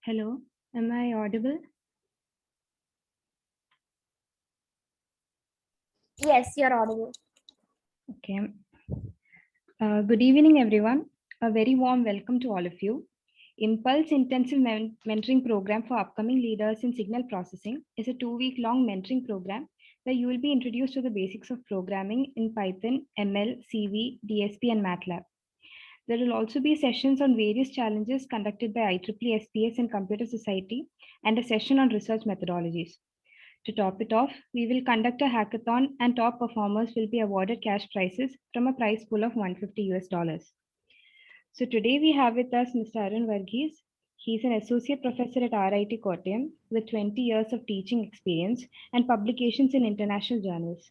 Hello, am I audible? Yes, you're audible. Okay. Good evening, everyone. A very warm welcome to all of you. Impulse Intensive Mentoring Program for Upcoming Leaders in Signal Processing is a 2-week long mentoring program where you will be introduced to the basics of programming in Python, ML, CV, DSP, and MATLAB. There will also be sessions on various challenges conducted by IEEE SPS and Computer Society and a session on research methodologies. To top it off, we will conduct a hackathon and top performers will be awarded cash prizes from a prize pool of 150 US dollars. So today we have with us Mr. Arun Varghese. He's an associate professor at RIT Kottayam with 20 years of teaching experience and publications in international journals.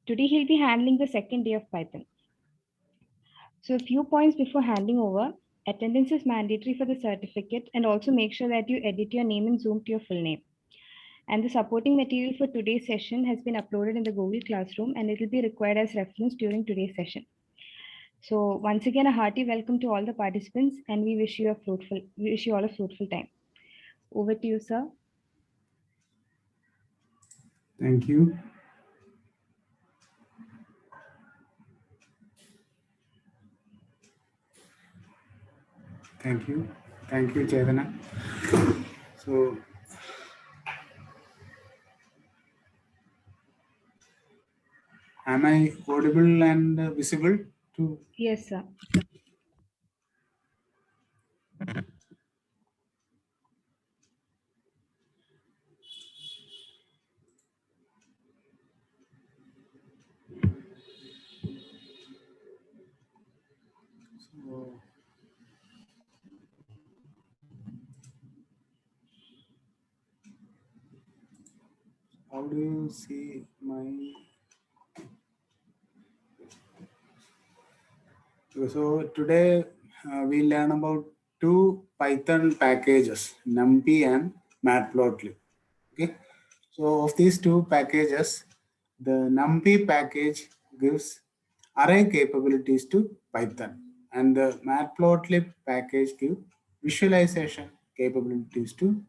Today he'll be handling the second day of Python. So a few points before handing over. Attendance is mandatory for the certificate and also make sure that you edit your name in Zoom to your full name. And the supporting material for today's session has been uploaded in the Google Classroom and it will be required as reference during today's session. So once again, a hearty welcome to all the participants and we wish you all a fruitful time. Over to you, sir. Thank you. Thank you. Thank you, Chetana. So, am I audible and visible to? Yes, sir. So, how do you see my? So today we learn about two Python packages, NumPy and Matplotlib. Okay. So of these two packages, the NumPy package gives array capabilities to Python, and the Matplotlib package gives visualization capabilities to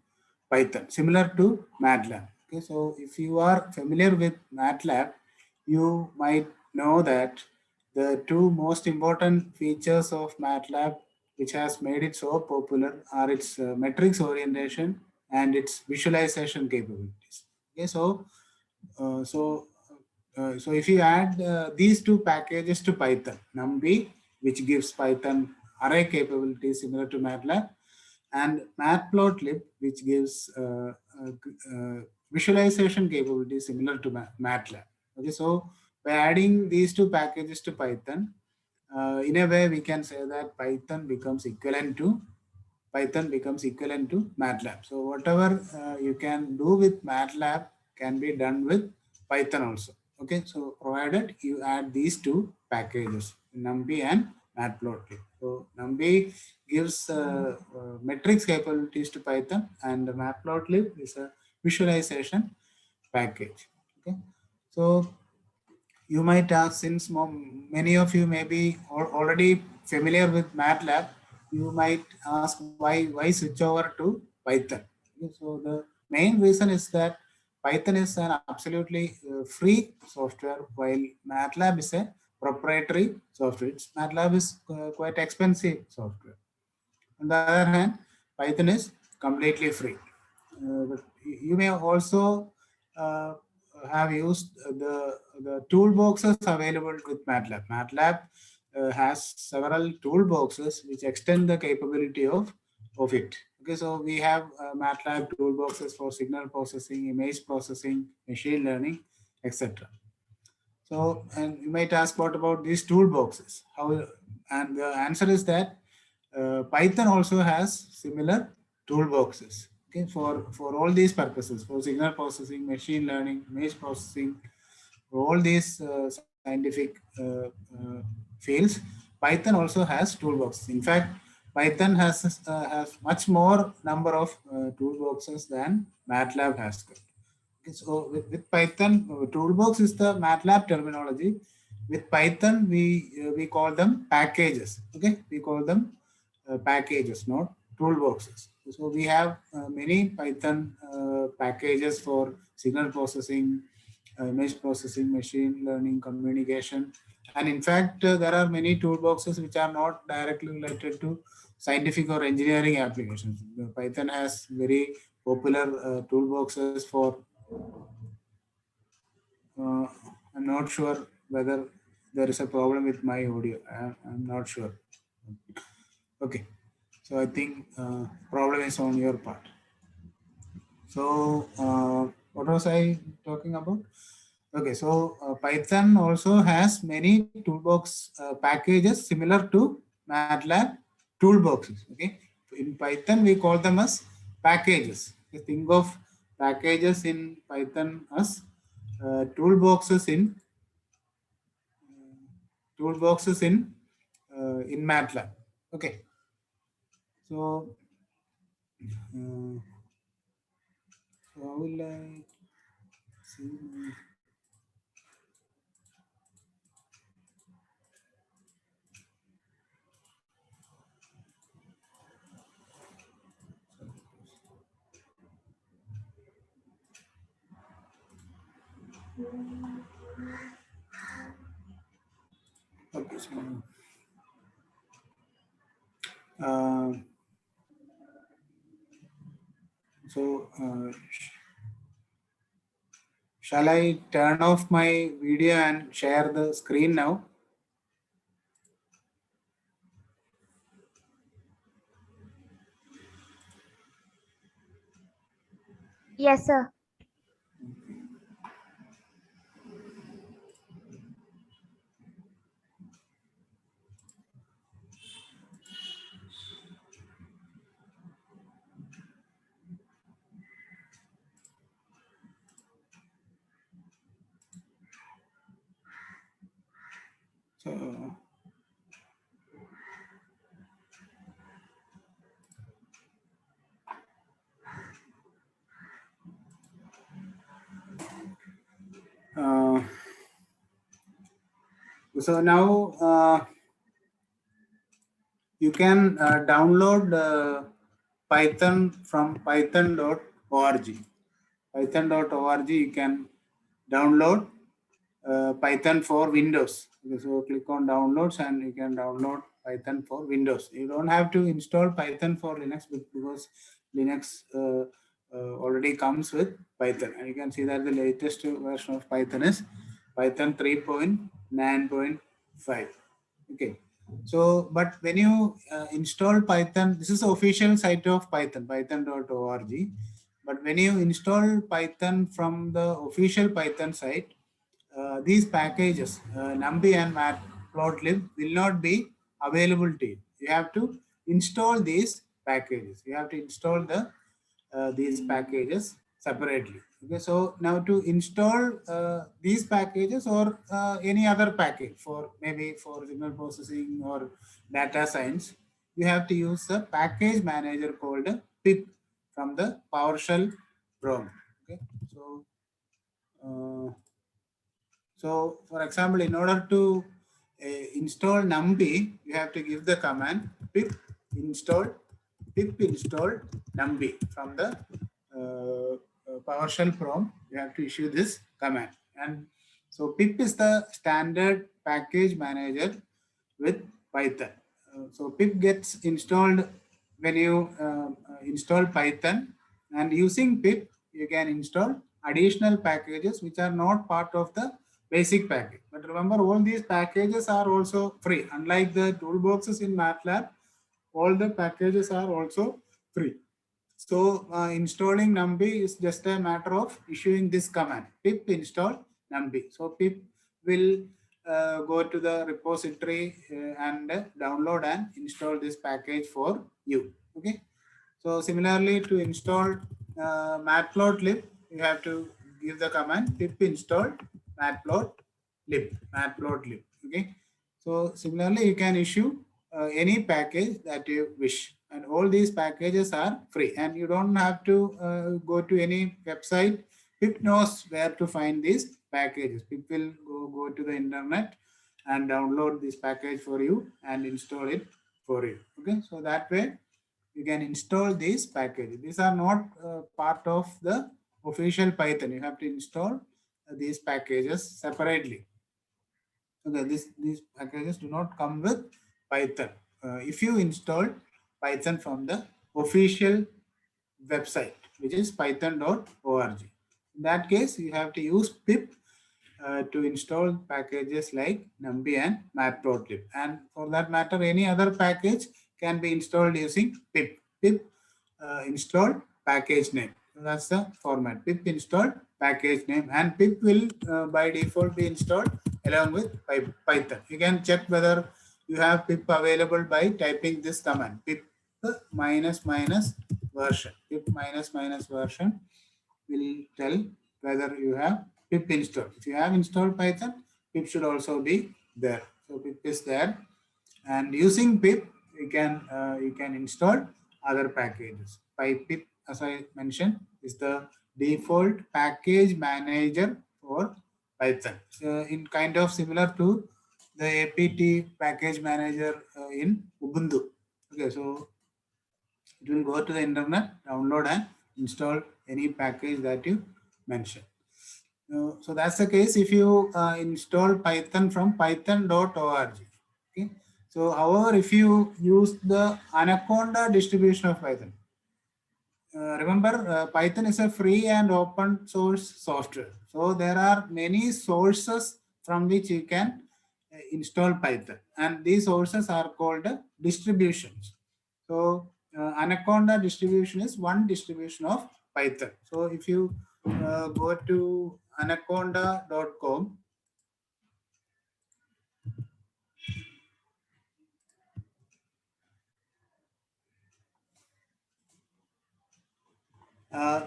Python, similar to MATLAB. Okay, so if you are familiar with MATLAB, you might know that the two most important features of MATLAB, which has made it so popular, are its metrics orientation and its visualization capabilities. Okay, so if you add these two packages to Python, NumPy, which gives Python array capabilities similar to MATLAB, and Matplotlib, which gives visualization capabilities similar to MATLAB. Okay, so by adding these two packages to Python, in a way we can say that Python becomes equivalent to MATLAB. So whatever you can do with MATLAB can be done with Python also. Okay, so provided you add these two packages, NumPy and Matplotlib. So NumPy gives metrics capabilities to Python, and Matplotlib is a visualization package. Okay, so you might ask, since many of you may be already familiar with MATLAB, you might ask why switch over to Python. Okay, so the main reason is that Python is an absolutely free software, while MATLAB is a proprietary software. MATLAB is quite expensive software. On the other hand, Python is completely free. But you may also uh, have used the toolboxes available with MATLAB. MATLAB has several toolboxes which extend the capability of it. Okay, so we have MATLAB toolboxes for signal processing, image processing, machine learning, etc. So, and you might ask, what about these toolboxes? How? And the answer is that Python also has similar toolboxes. Okay, for all these purposes, for signal processing, machine learning, image processing, for all these scientific fields, Python also has toolboxes. In fact, Python has much more number of toolboxes than MATLAB has got. Okay, so with Python, toolbox is the MATLAB terminology. With Python, we call them packages. Okay, we call them packages, not toolboxes. So we have many Python packages for signal processing, image processing, machine learning, communication. And in fact, there are many toolboxes which are not directly related to scientific or engineering applications. Python has very popular toolboxes for, uh, I'm not sure whether there is a problem with my audio. I'm not sure. Okay. So I think problem is on your part. So what was I talking about? Okay, so Python also has many toolbox packages similar to MATLAB toolboxes. Okay, in Python we call them as packages. You think of packages in Python as toolboxes in MATLAB. Okay, so how will I see? Okay, uh, shall I turn off my video and share the screen now? Yes, sir. So, uh, so now you can download Python from python.org. Python.org, you can download Python for Windows. Okay, so click on downloads and you can download Python for Windows. You don't have to install Python for Linux because Linux already comes with Python. And you can see that the latest version of Python is Python 3.9.5. Okay. So, but when you install Python, this is the official site of Python, python.org. But when you install Python from the official Python site, these packages, NumPy and Matplotlib, will not be available to you. You have to install these packages. You have to install these packages separately. Okay, so now to install these packages or any other package for maybe for signal processing or data science, you have to use a package manager called pip from the PowerShell prompt. Okay, so. So, for example, in order to install NumPy, you have to give the command install pip install NumPy from the PowerShell prompt. You have to issue this command, and so pip is the standard package manager with Python. So pip gets installed when you install Python, and using pip you can install additional packages which are not part of the basic package. But remember, all these packages are also free. Unlike the toolboxes in MATLAB, all the packages are also free. So installing NumPy is just a matter of issuing this command, pip install NumPy. So pip will go to the repository and download and install this package for you. Okay. So similarly, to install matplotlib, you have to give the command pip install matplotlib. Okay. So similarly, you can issue any package that you wish, and all these packages are free, and you don't have to go to any website. Pip knows where to find these packages. Pip will go to the internet and download this package for you and install it for you. Okay, so that way you can install these packages. These are not part of the official Python. You have to install these packages separately. Okay, these packages do not come with Python. If you install Python from the official website, which is python.org. In that case, you have to use pip to install packages like NumPy and Matplotlib. And for that matter, any other package can be installed using pip. Pip install package name. So that's the format. Pip install package name, and pip will by default be installed along with Python. You can check whether you have pip available by typing this command, pip minus minus version. Pip minus minus version will tell whether you have pip installed. If you have installed Python, pip should also be there. So pip is there, and using pip you can install other packages. Pip, as I mentioned, is the default package manager for Python. So in kind of similar to the apt package manager in Ubuntu. Okay, so it will go to the internet, download and install any package that you mention. So that's the case if you install Python from python.org. Okay. So however, if you use the Anaconda distribution of Python, remember Python is a free and open source software. So there are many sources from which you can install Python, and these sources are called distributions. So Anaconda distribution is one distribution of Python. So if you go to anaconda.com,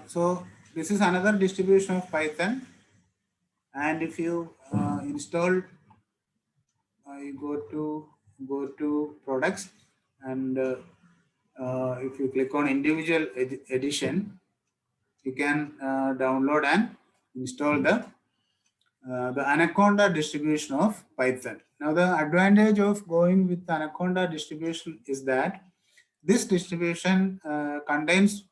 so this is another distribution of Python, and if you install, you go to products, and if you click on individual edition, you can download and install the Anaconda distribution of Python. Now the advantage of going with Anaconda distribution is that this distribution contains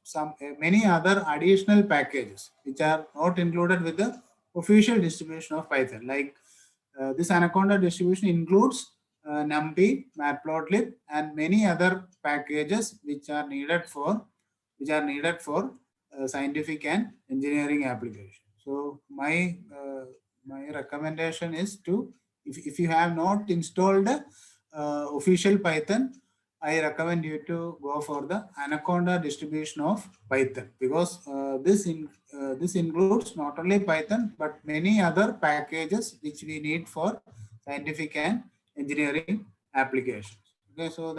many other additional packages which are not included with the official distribution of Python. Like this Anaconda distribution includes NumPy, Matplotlib, and many other packages which are needed for scientific and engineering applications. So my recommendation is to, if you have not installed official Python, I recommend you to go for the Anaconda distribution of Python, because this includes not only Python but many other packages which we need for scientific and engineering applications. Okay, so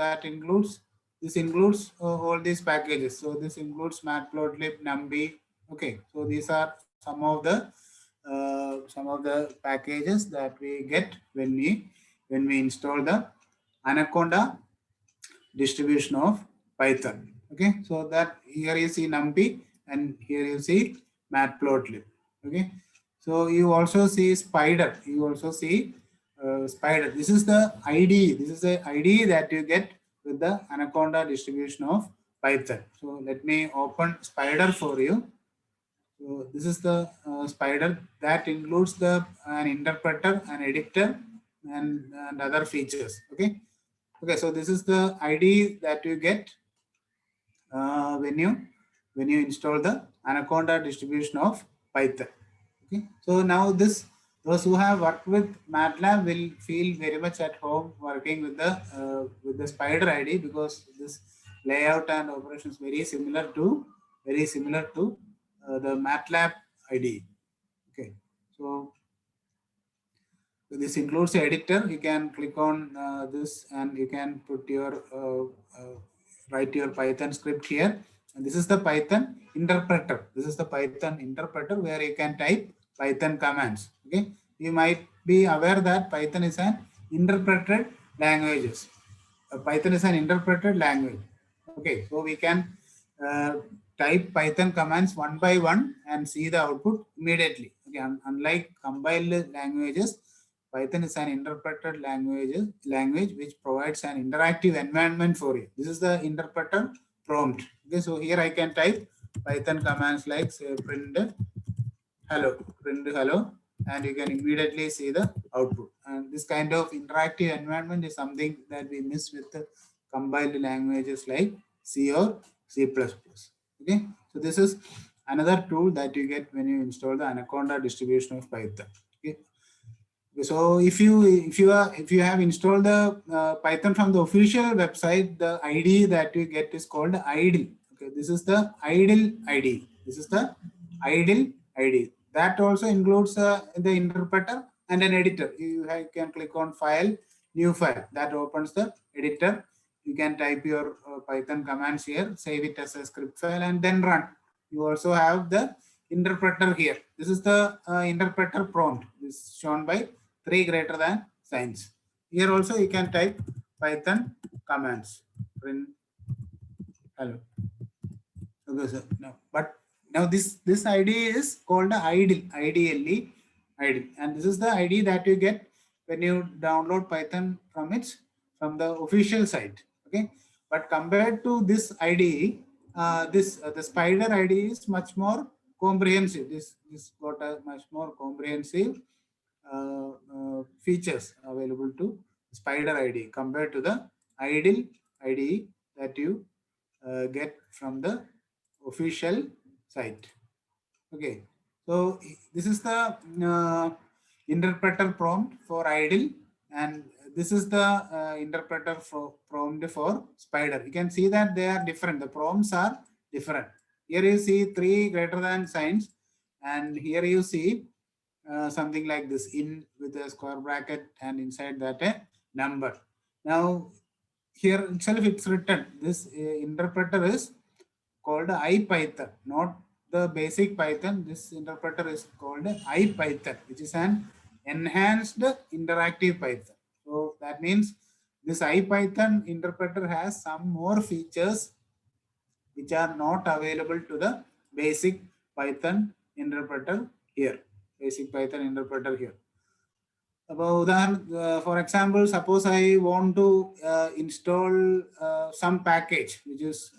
this includes all these packages. So this includes Matplotlib, NumPy. Okay, so these are some of the packages that we get when we install the Anaconda distribution of Python. Okay, so that here you see NumPy and here you see Matplotlib. Okay, so you also see Spider. You also see Spider. This is the ID. This is the ID that you get with the Anaconda distribution of Python. So let me open Spider for you. So this is the Spider that includes an interpreter, an editor, and other features. Okay. Okay, so this is the ID that you get when you install the Anaconda distribution of Python. Okay, so now those who have worked with MATLAB will feel very much at home working with the Spider ID, because this layout and operation is very similar to the MATLAB ID. Okay, so this includes the editor. You can click on this and you can put your write your Python script here. And this is the Python interpreter. This is the Python interpreter where you can type Python commands. Okay, you might be aware that Python is an interpreted language. Python is an interpreted language. Okay, so we can type Python commands one by one and see the output immediately. Okay, unlike compiled languages, Python is an interpreted language which provides an interactive environment for you. This is the interpreter prompt. Okay, so here I can type Python commands like say print hello, and you can immediately see the output. And this kind of interactive environment is something that we miss with the compiled languages like C or C++. Okay, so this is another tool that you get when you install the Anaconda distribution of Python. Okay. So if you have installed the Python from the official website, the IDE that you get is called idle. Okay, this is the idle IDE. This is the idle IDE. That also includes the interpreter and an editor. You can click on File, New File. That opens the editor. You can type your Python commands here, save it as a script file, and then run. You also have the interpreter here. This is the interpreter prompt. This is shown by 3 greater than signs. Here also you can type Python commands. Print hello. Okay, so now this ID is called the idle, IDLE, idle, and this is the ID that you get when you download Python from the official site. Okay, but compared to this IDE, the Spider IDE is much more comprehensive. This got a much more comprehensive features available to Spider IDE compared to the idle IDE that you get from the official site. Okay, so this is the interpreter prompt for idle, and this is the interpreter prompt for Spider. You can see that they are different. The prompts are different. Here you see 3 greater than signs, and here you see something like this in with a square bracket, and inside that a number. Now here itself it's written this interpreter is called IPython, not the basic Python. This interpreter is called IPython, which is an enhanced interactive Python. So that means this IPython interpreter has some more features which are not available to the basic Python interpreter here. Basic Python interpreter here. For example, suppose I want to install some package, which is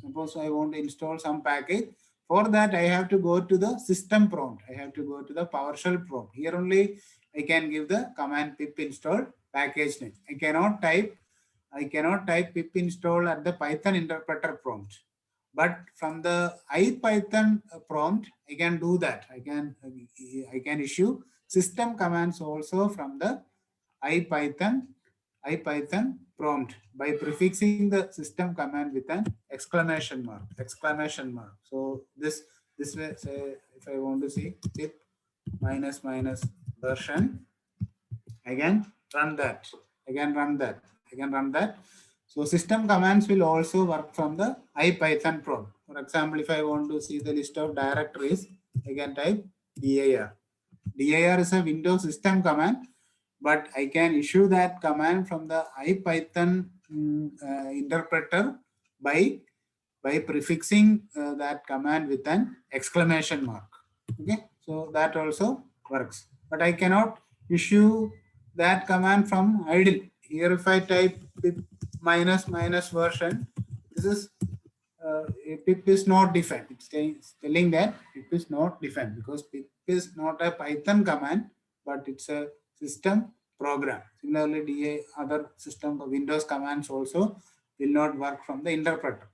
suppose I want to install some package. For that, I have to go to the system prompt. I have to go to the PowerShell prompt. Here only I can give the command pip install package name. I cannot type pip install at the Python interpreter prompt. But from the IPython prompt, I can do that. I can issue system commands also from the IPython prompt by prefixing the system command with an exclamation mark. So this way, say if I want to see pip minus version, I can run that. So system commands will also work from the IPython prompt. For example, if I want to see the list of directories, I can type dir. Dir is a Windows system command, but I can issue that command from the IPython interpreter by prefixing that command with an exclamation mark. Okay, so that also works. But I cannot issue that command from idle. Here, if I type pip minus version, this is pip is not defined. It's telling that pip is not defined because pip is not a Python command, but it's a system program. Similarly, other system Windows commands also will not work from the interpreter.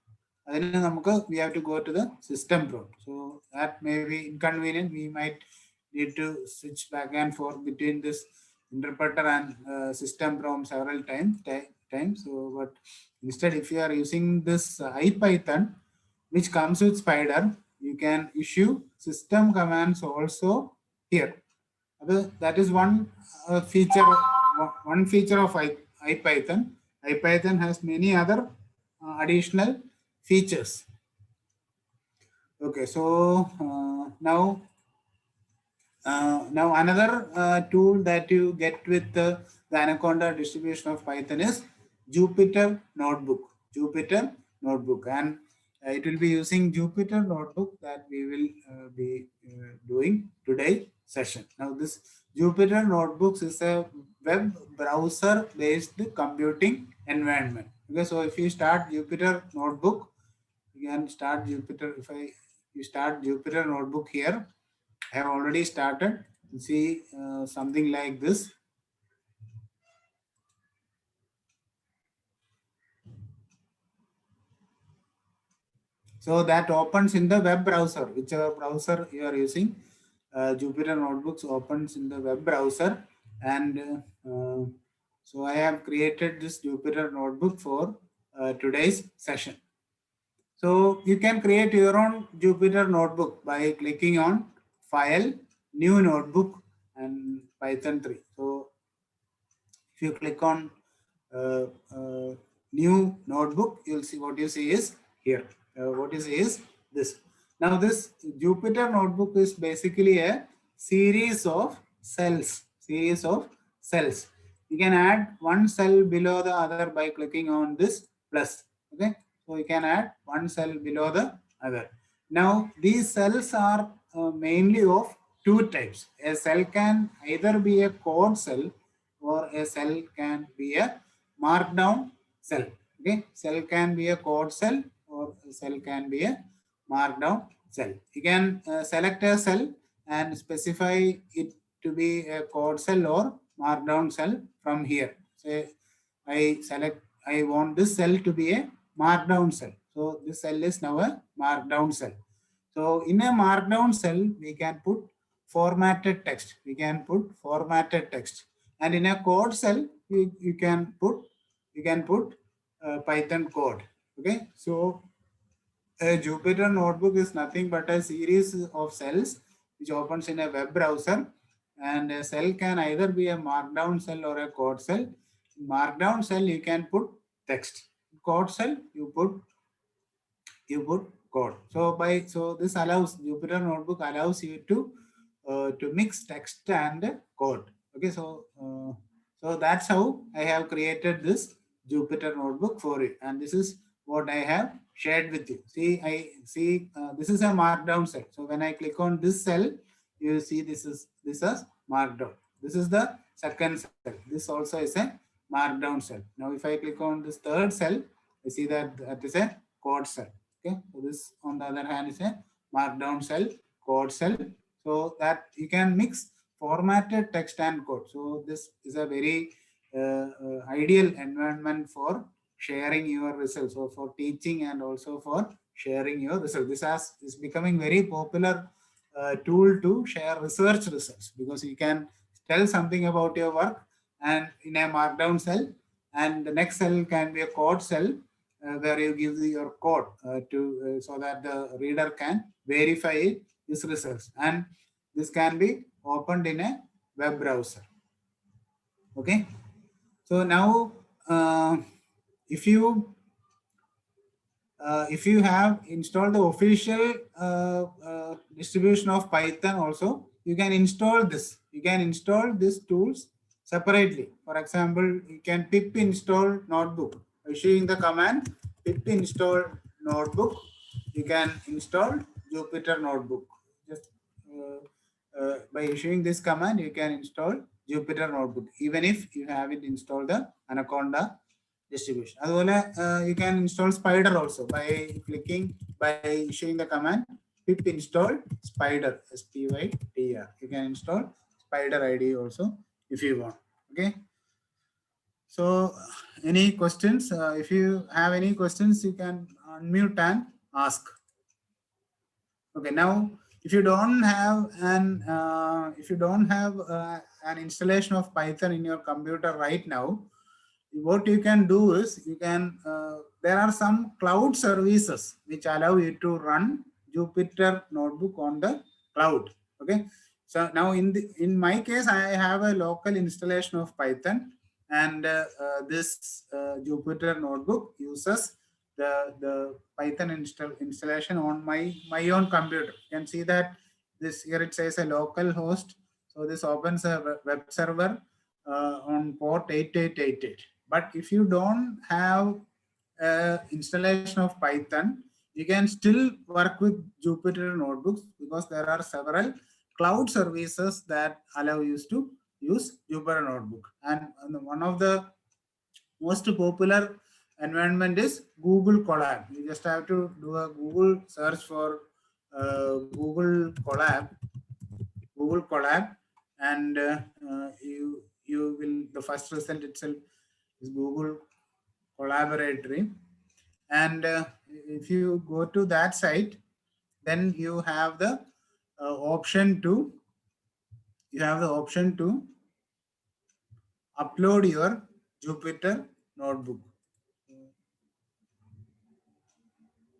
We have to go to the system prompt. So that may be inconvenient. We might need to switch back and forth between this interpreter and system prompt several times. So, but instead, if you are using this IPython, which comes with Spider, you can issue system commands also here. That is one feature of IPython. IPython has many other additional features. Okay, so now another tool that you get with the Anaconda distribution of Python is Jupyter Notebook. And it will be using Jupyter Notebook that we will be doing today session. Now this Jupyter Notebooks is a web browser based computing environment. Okay, so if you start Jupyter Notebook, you can start Jupyter. You start Jupyter Notebook here, I have already started. See something like this. So that opens in the web browser, whichever browser you are using. Jupyter Notebooks opens in the web browser, and so I have created this Jupyter Notebook for today's session. So you can create your own Jupyter Notebook by clicking on File, New Notebook, and Python 3. So if you click on uh, uh, New Notebook, you'll see what you see is here. What you see is this. Now this Jupyter Notebook is basically a series of cells. You can add one cell below the other by clicking on this plus. Okay, so you can add one cell below the other. Now these cells are mainly of two types. A cell can either be a code cell or a cell can be a markdown cell. Okay, cell can be a code cell or a cell can be a markdown cell. You can select a cell and specify it to be a code cell or markdown cell from here. Say I want this cell to be a markdown cell. So this cell is now a markdown cell. So in a markdown cell, we can put formatted text. And in a code cell, you can put Python code. Okay, so a Jupyter Notebook is nothing but a series of cells which opens in a web browser, and a cell can either be a markdown cell or a code cell. In markdown cell you can put text. Code cell you put code. So this allows Jupyter Notebook allows you to mix text and code. Okay, so that's how I have created this Jupyter Notebook for it, and this is what I have shared with you. See, this is a markdown cell. So when I click on this cell, you see this is markdown. This is the second cell. This also is a markdown cell. Now if I click on this third cell, I see that is a code cell. Okay, so this on the other hand is a markdown cell, code cell. So that you can mix formatted text and code. So this is a very ideal environment for sharing your results, or for teaching and also for sharing your results. This is becoming very popular tool to share research results, because you can tell something about your work and in a markdown cell, and the next cell can be a code cell where you give your code so that the reader can verify his results, and this can be opened in a web browser. Okay, so now if you have installed the official distribution of Python also, you can install this. You can install these tools separately. For example, you can pip install notebook. Issuing the command pip install notebook, you can install Jupyter Notebook. Just by issuing this command, you can install Jupyter Notebook, even if you haven't installed the Anaconda distribution. You can install Spider also by issuing the command pip install Spider, SPYDR. You can install Spider ID also if you want. Okay. So any questions? If you have any questions, you can unmute and ask. Okay. Now, if you don't have an installation of Python in your computer right now, what you can do is there are some cloud services which allow you to run Jupyter Notebook on the cloud. Okay, so now in my case, I have a local installation of Python, and this Jupyter Notebook uses the Python installation on my own computer. You can see that this here it says a local host, so this opens a web server on port 8888. But if you don't have installation of Python, you can still work with Jupyter Notebooks, because there are several cloud services that allow you to use Jupyter Notebook. And one of the most popular environment is Google Colab. You just have to do a Google search for Google Colab, and you will, the first result itself is Google Collaboratory. And if you go to that site, then you have the option to upload your Jupyter notebook.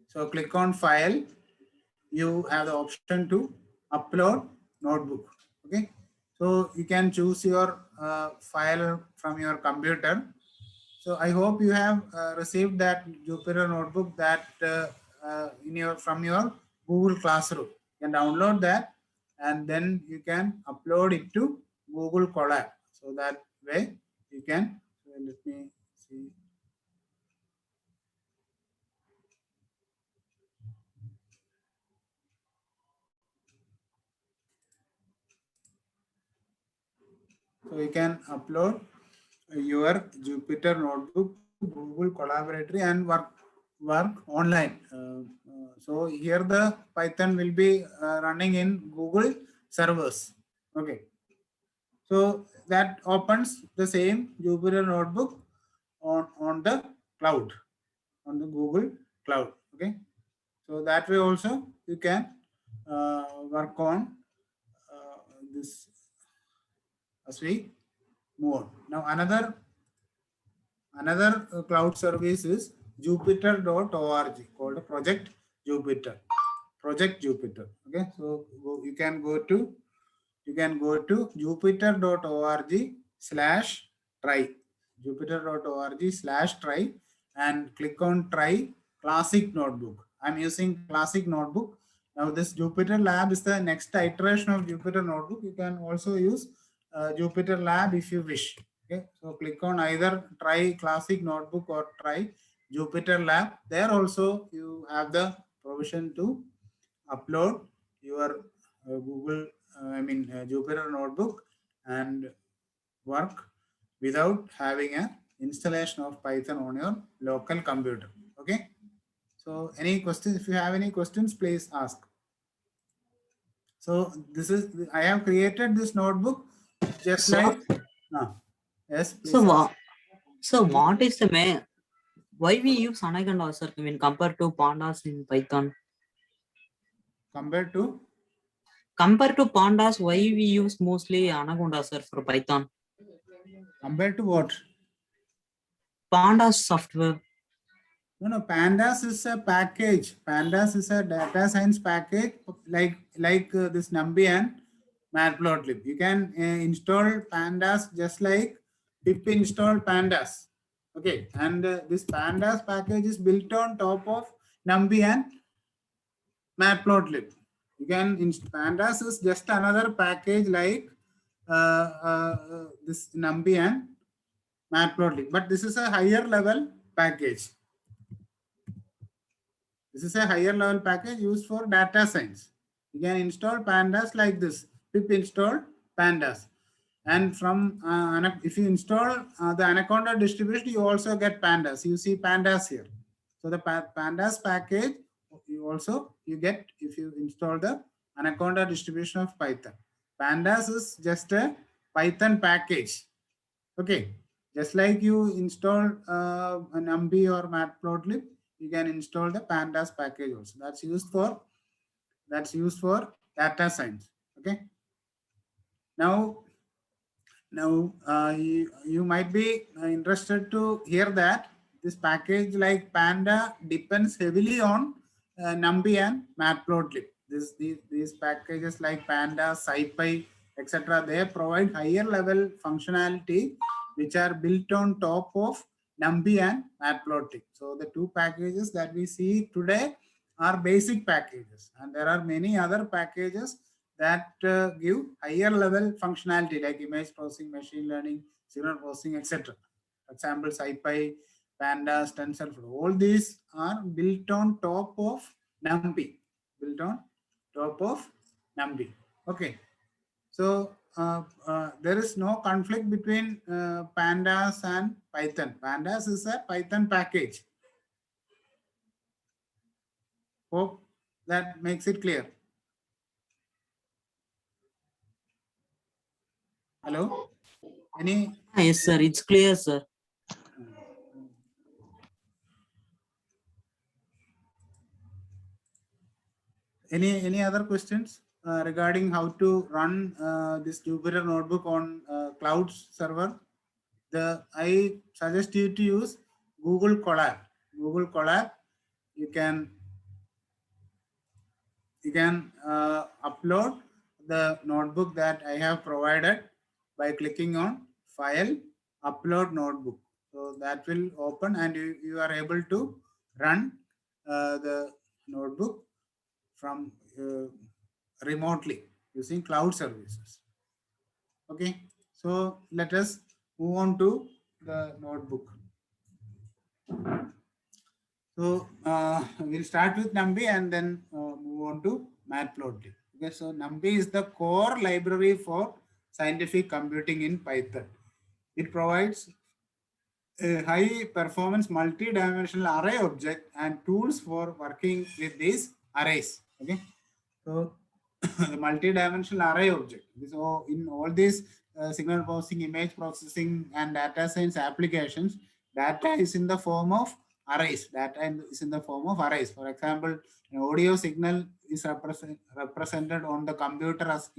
So click on file. You have the option to upload notebook. Okay, so you can choose your file from your computer. So I hope you have received that Jupyter notebook that from your Google Classroom. You can download that, and then you can upload it to Google Colab. So that way you can. So let me see. So you can upload your Jupyter notebook to Google Collaboratory and work online. So here the Python will be running in Google servers. Okay. So that opens the same Jupyter notebook on the cloud, on the Google cloud. Okay. So that way also you can work on this as we move on. Now another cloud service is Jupyter.org called Project Jupyter. Project Jupyter. Okay, so you can go to Jupyter.org/try. Jupyter.org/try and click on Try Classic Notebook. I'm using Classic Notebook. Now this Jupyter Lab is the next iteration of Jupyter Notebook. You can also use Jupyter Lab if you wish. Okay, so click on either Try Classic Notebook or Try Jupyter Lab. There also you have the provision to upload your Jupyter Notebook and work without having a installation of Python on your local computer. Okay. So any questions? If you have any questions, please ask. So this is, I have created this notebook just So, like, yes. Please so what is the why we use anaconda, sir, when compared to pandas in Python? Compared to pandas, why we use mostly anaconda, sir, for Python? Compared to what? Pandas software. No, Pandas is a package. Pandas is a data science package like this NumPy and Matplotlib. You can install Pandas just like pip install Pandas. Okay, and this Pandas package is built on top of NumPy and Matplotlib. You can Pandas is just another package like this NumPy and Matplotlib, but this is a higher level package. This is a higher level package used for data science. You can install Pandas like this, pip install Pandas. And from if you install the Anaconda distribution, you also get Pandas. You see Pandas here. So the Pandas package you get if you install the Anaconda distribution of Python. Pandas is just a Python package. Okay, just like you install an NumPy or Matplotlib, you can install the Pandas package also. That's used for data science. Okay. Now you might be interested to hear that this package like Panda depends heavily on NumPy and Matplotlib. These packages like Panda, SciPy, etc. They provide higher level functionality which are built on top of NumPy and Matplotlib. So the two packages that we see today are basic packages, and there are many other packages that give higher level functionality like image processing, machine learning, signal processing, etc. For example, SciPy, Pandas, TensorFlow. All these are built on top of NumPy. Okay. So there is no conflict between pandas and Python. Pandas is a Python package. Hope that makes it clear. Hello? Any? Yes, sir. It's clear, sir. Any other questions regarding how to run this Jupyter notebook on cloud server? I suggest you to use Google Colab. Google Colab, you can upload the notebook that I have provided by clicking on File, Upload Notebook. So that will open and you are able to run the notebook from remotely using cloud services. Okay, so let us move on to the notebook. So we'll start with NumPy and then move on to Matplotlib. Okay, so NumPy is the core library for scientific computing in Python. It provides a high performance multi-dimensional array object and tools for working with these arrays. Okay, so the multi-dimensional array object. So in all these signal processing, image processing, and data science applications, data is in the form of arrays. Data is in the form of arrays. For example, an audio signal is represented on the computer as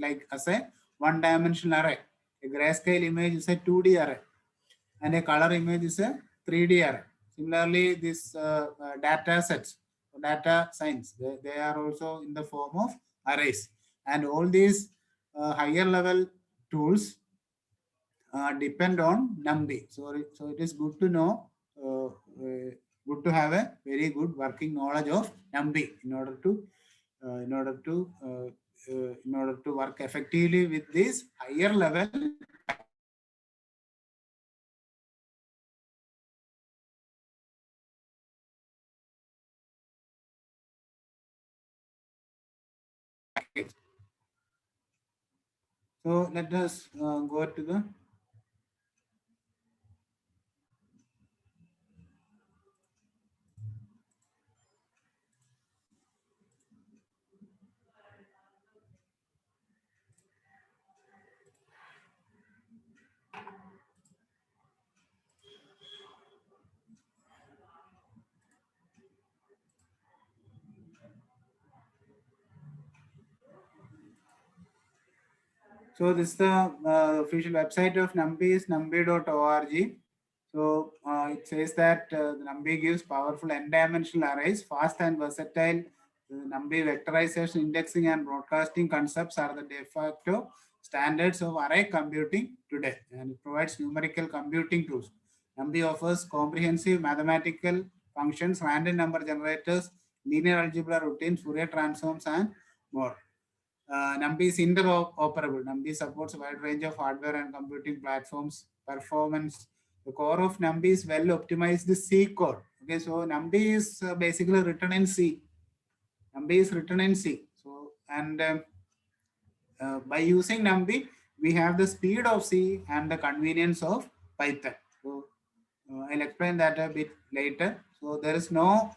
a one-dimensional array. A grayscale image is a 2D array, and a color image is a 3D array. Similarly, this data sets, data science, they are also in the form of arrays. And all these higher level tools depend on NumPy. So it is good to know, good to have a very good working knowledge of NumPy in order to work effectively with these higher level package. So let us go to the So this is the official website of NumPy is numpy.org. So it says that the NumPy gives powerful n-dimensional arrays, fast and versatile. The NumPy vectorization, indexing, and broadcasting concepts are the de facto standards of array computing today, and it provides numerical computing tools. NumPy offers comprehensive mathematical functions, random number generators, linear algebra routines, Fourier transforms, and more. NumPy is interoperable. NumPy supports a wide range of hardware and computing platforms. Performance. The core of NumPy is well optimized C code. Okay, so NumPy is basically written in C. NumPy is written in C. So and by using NumPy, we have the speed of C and the convenience of Python. So I'll explain that a bit later. So there is no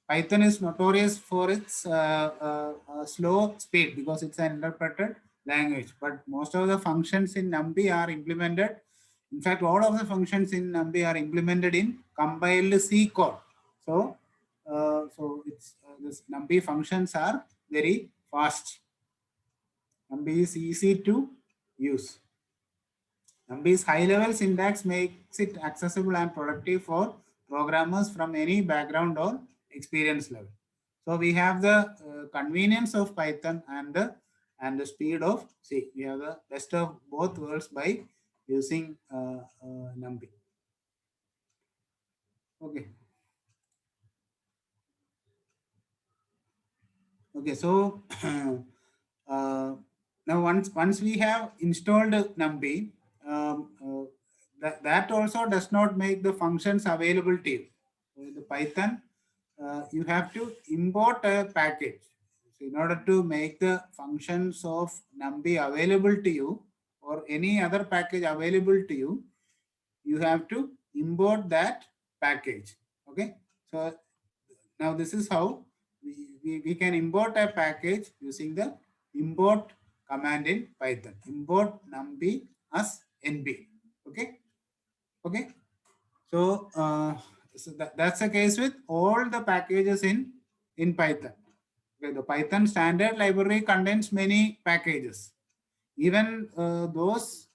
Python is notorious for its slow speed because it's an interpreted language. But most of the functions in NumPy are implemented. In fact, all of the functions in NumPy are implemented in compiled C code. So, it's this NumPy functions are very fast. NumPy is easy to use. NumPy's high-level syntax makes it accessible and productive for programmers from any background or experience level. So we have the convenience of Python and the speed of C. We have the best of both worlds by using NumPy. Okay. Okay. So now once we have installed NumPy, that also does not make the functions available to you. In the Python, you have to import a package. So in order to make the functions of NumPy available to you, or any other package available to you, you have to import that package. Okay, so now this is how we can import a package using the import command in Python. Import numpy as np. Okay, okay. So, that's the case with all the packages in Python. Okay, the Python standard library contains many packages. Even those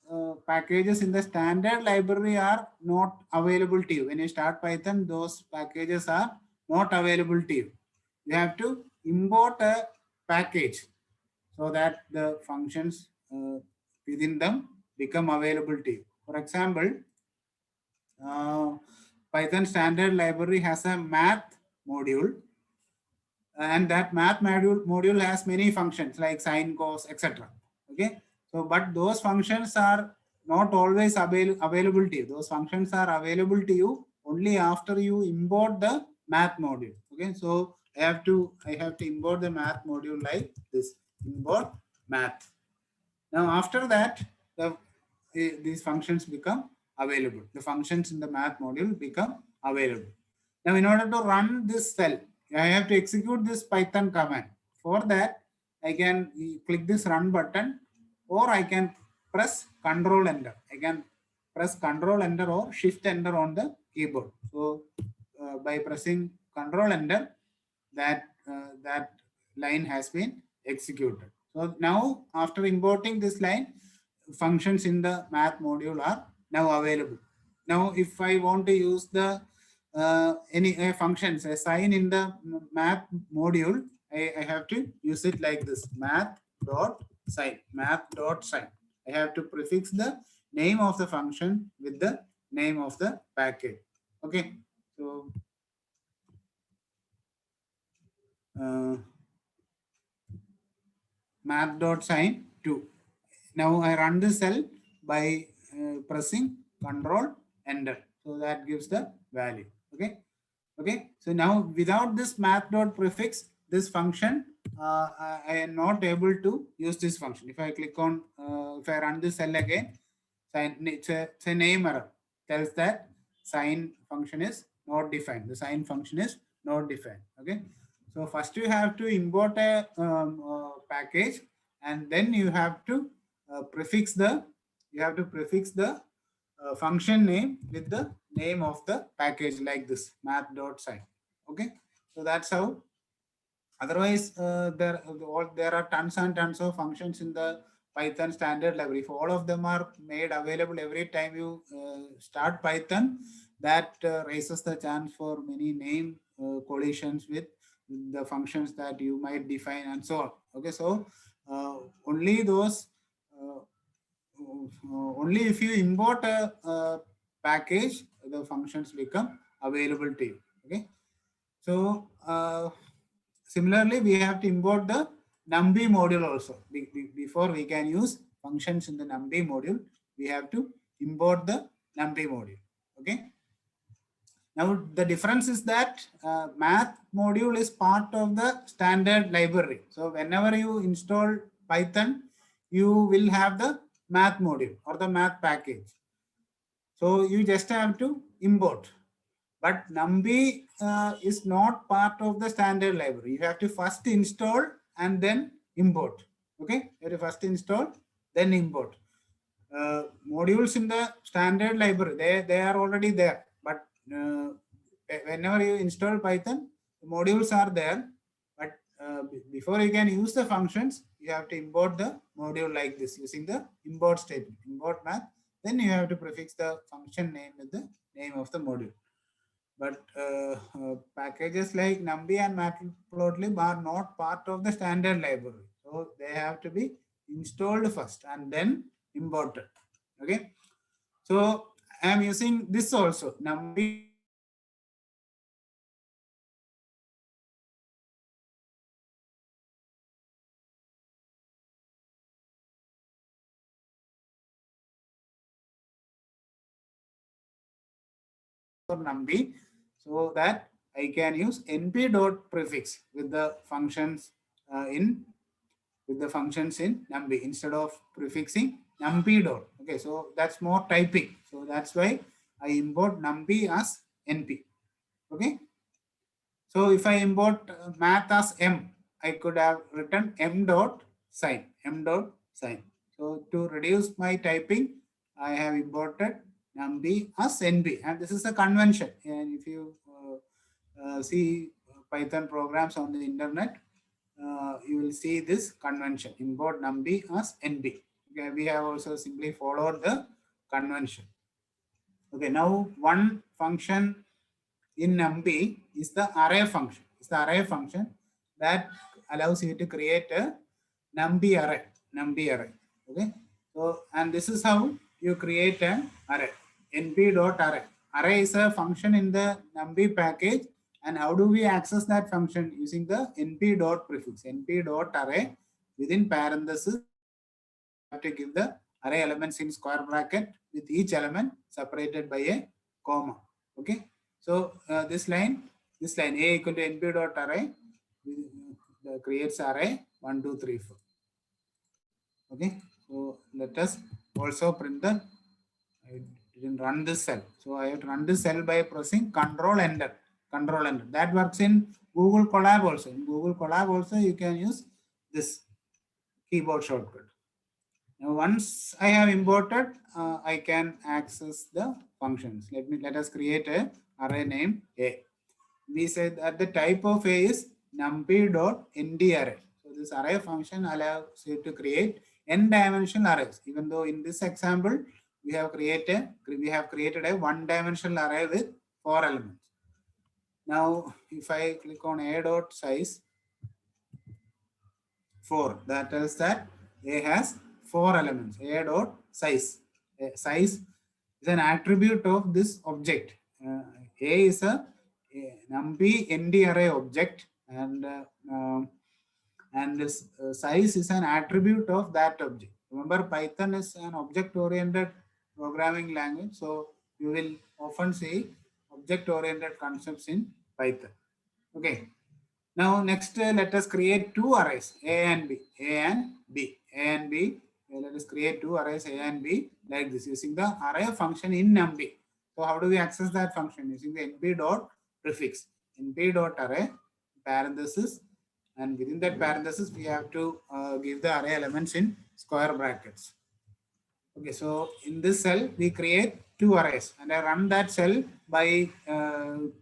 packages in the standard library are not available to you. When you start Python, those packages are not available to you. You have to import a package so that the functions within them become available to you. For example, Python standard library has a math module, and that math module has many functions like sine, cos, etc. Okay, so but those functions are not always available to you. Those functions are available to you only after you import the math module. Okay, so I have to import the math module like this. Import math. Now after that, these functions become available. The functions in the math module become available. Now in order to run this cell, I have to execute this Python command. For that, I can click this run button, or I can press Control Enter. I can press Control Enter or Shift Enter on the keyboard. So by pressing Control Enter, that line has been executed. So now after importing this line, functions in the math module are now available. Now if I want to use the any functions, a sign in the math module, I have to use it like this: math dot sign. Math dot sign. I have to prefix the name of the function with the name of the package. Okay, so math.sign 2. Now I run the cell by pressing Control Enter. So that gives the value. Okay. Okay. So now without this math.prefix, this function, I am not able to use this function. If I click on, if I run this cell again, it's a name error. Tells that sign function is not defined. The sign function is not defined. Okay. So first you have to import a package, and then you have to prefix the function name with the name of the package like this, math.sign. Okay, so that's how. Otherwise, there are tons and tons of functions in the Python standard library. If all of them are made available every time you start Python, that raises the chance for many name collisions with the functions that you might define and so on. Okay, so only those, only if you import a package, the functions become available to you. Okay, so similarly, we have to import the numpy module also. Before we can use functions in the numpy module, we have to import the numpy module. Okay. Now the difference is that math module is part of the standard library. So whenever you install Python, you will have the math module or the math package. So you just have to import. But numpy is not part of the standard library. You have to first install and then import. Okay, you have to first install, then import. Modules in the standard library, they are already there. But whenever you install Python, the modules are there. But before you can use the functions, you have to import the module like this using the import statement, import math. Then you have to prefix the function name with the name of the module. But packages like numpy and matplotlib are not part of the standard library. So they have to be installed first and then imported. Okay. So I am using this also, numpy. Or numpy, so that I can use np.prefix with the functions in numpy instead of prefixing numpy dot. Okay, so that's more typing. So that's why I import numpy as np. Okay. So if I import math as m, I could have written m dot sign, m dot sign. So to reduce my typing, I have imported numpy as np, and this is a convention. And if you see Python programs on the internet, you will see this convention, import numpy as np. Okay, we have also simply followed the convention. Okay, now one function in numpy is the array function. It's the array function that allows you to create a numpy array. Numpy array. Okay. So, and this is how you create an array. np.array. Array is a function in the numpy package. And how do we access that function? Using the np dot prefix. np.array within parentheses. Have to give the array elements in square bracket with each element separated by a comma. Okay. So this line a equal to np dot array creates array 1, 2, 3, 4. Okay. So let us also print the. I didn't run this cell. So I have to run this cell by pressing Control Enter. Control Enter. That works in Google Colab also. In Google Colab also you can use this keyboard shortcut. Now once I have imported, I can access the functions. Let us create a array name A. We said that the type of A is numpy.nd array. So this array function allows you to create n-dimensional arrays. Even though in this example we have created a one-dimensional array with 4 elements. Now if I click on A dot size 4, that tells that A has 4 elements. A dot size. Size is an attribute of this object. A is a numpy nd array object, and this size is an attribute of that object. Remember, Python is an object-oriented programming language, so you will often see object-oriented concepts in Python. Okay. Now next, let us create 2 arrays, A and B. A and B. A and B. Let us create 2 arrays A and B like this using the array function in numpy. So how do we access that function? Using the np dot prefix. np dot array parenthesis, and within that parenthesis we have to give the array elements in square brackets. Okay, so in this cell we create 2 arrays, and I run that cell by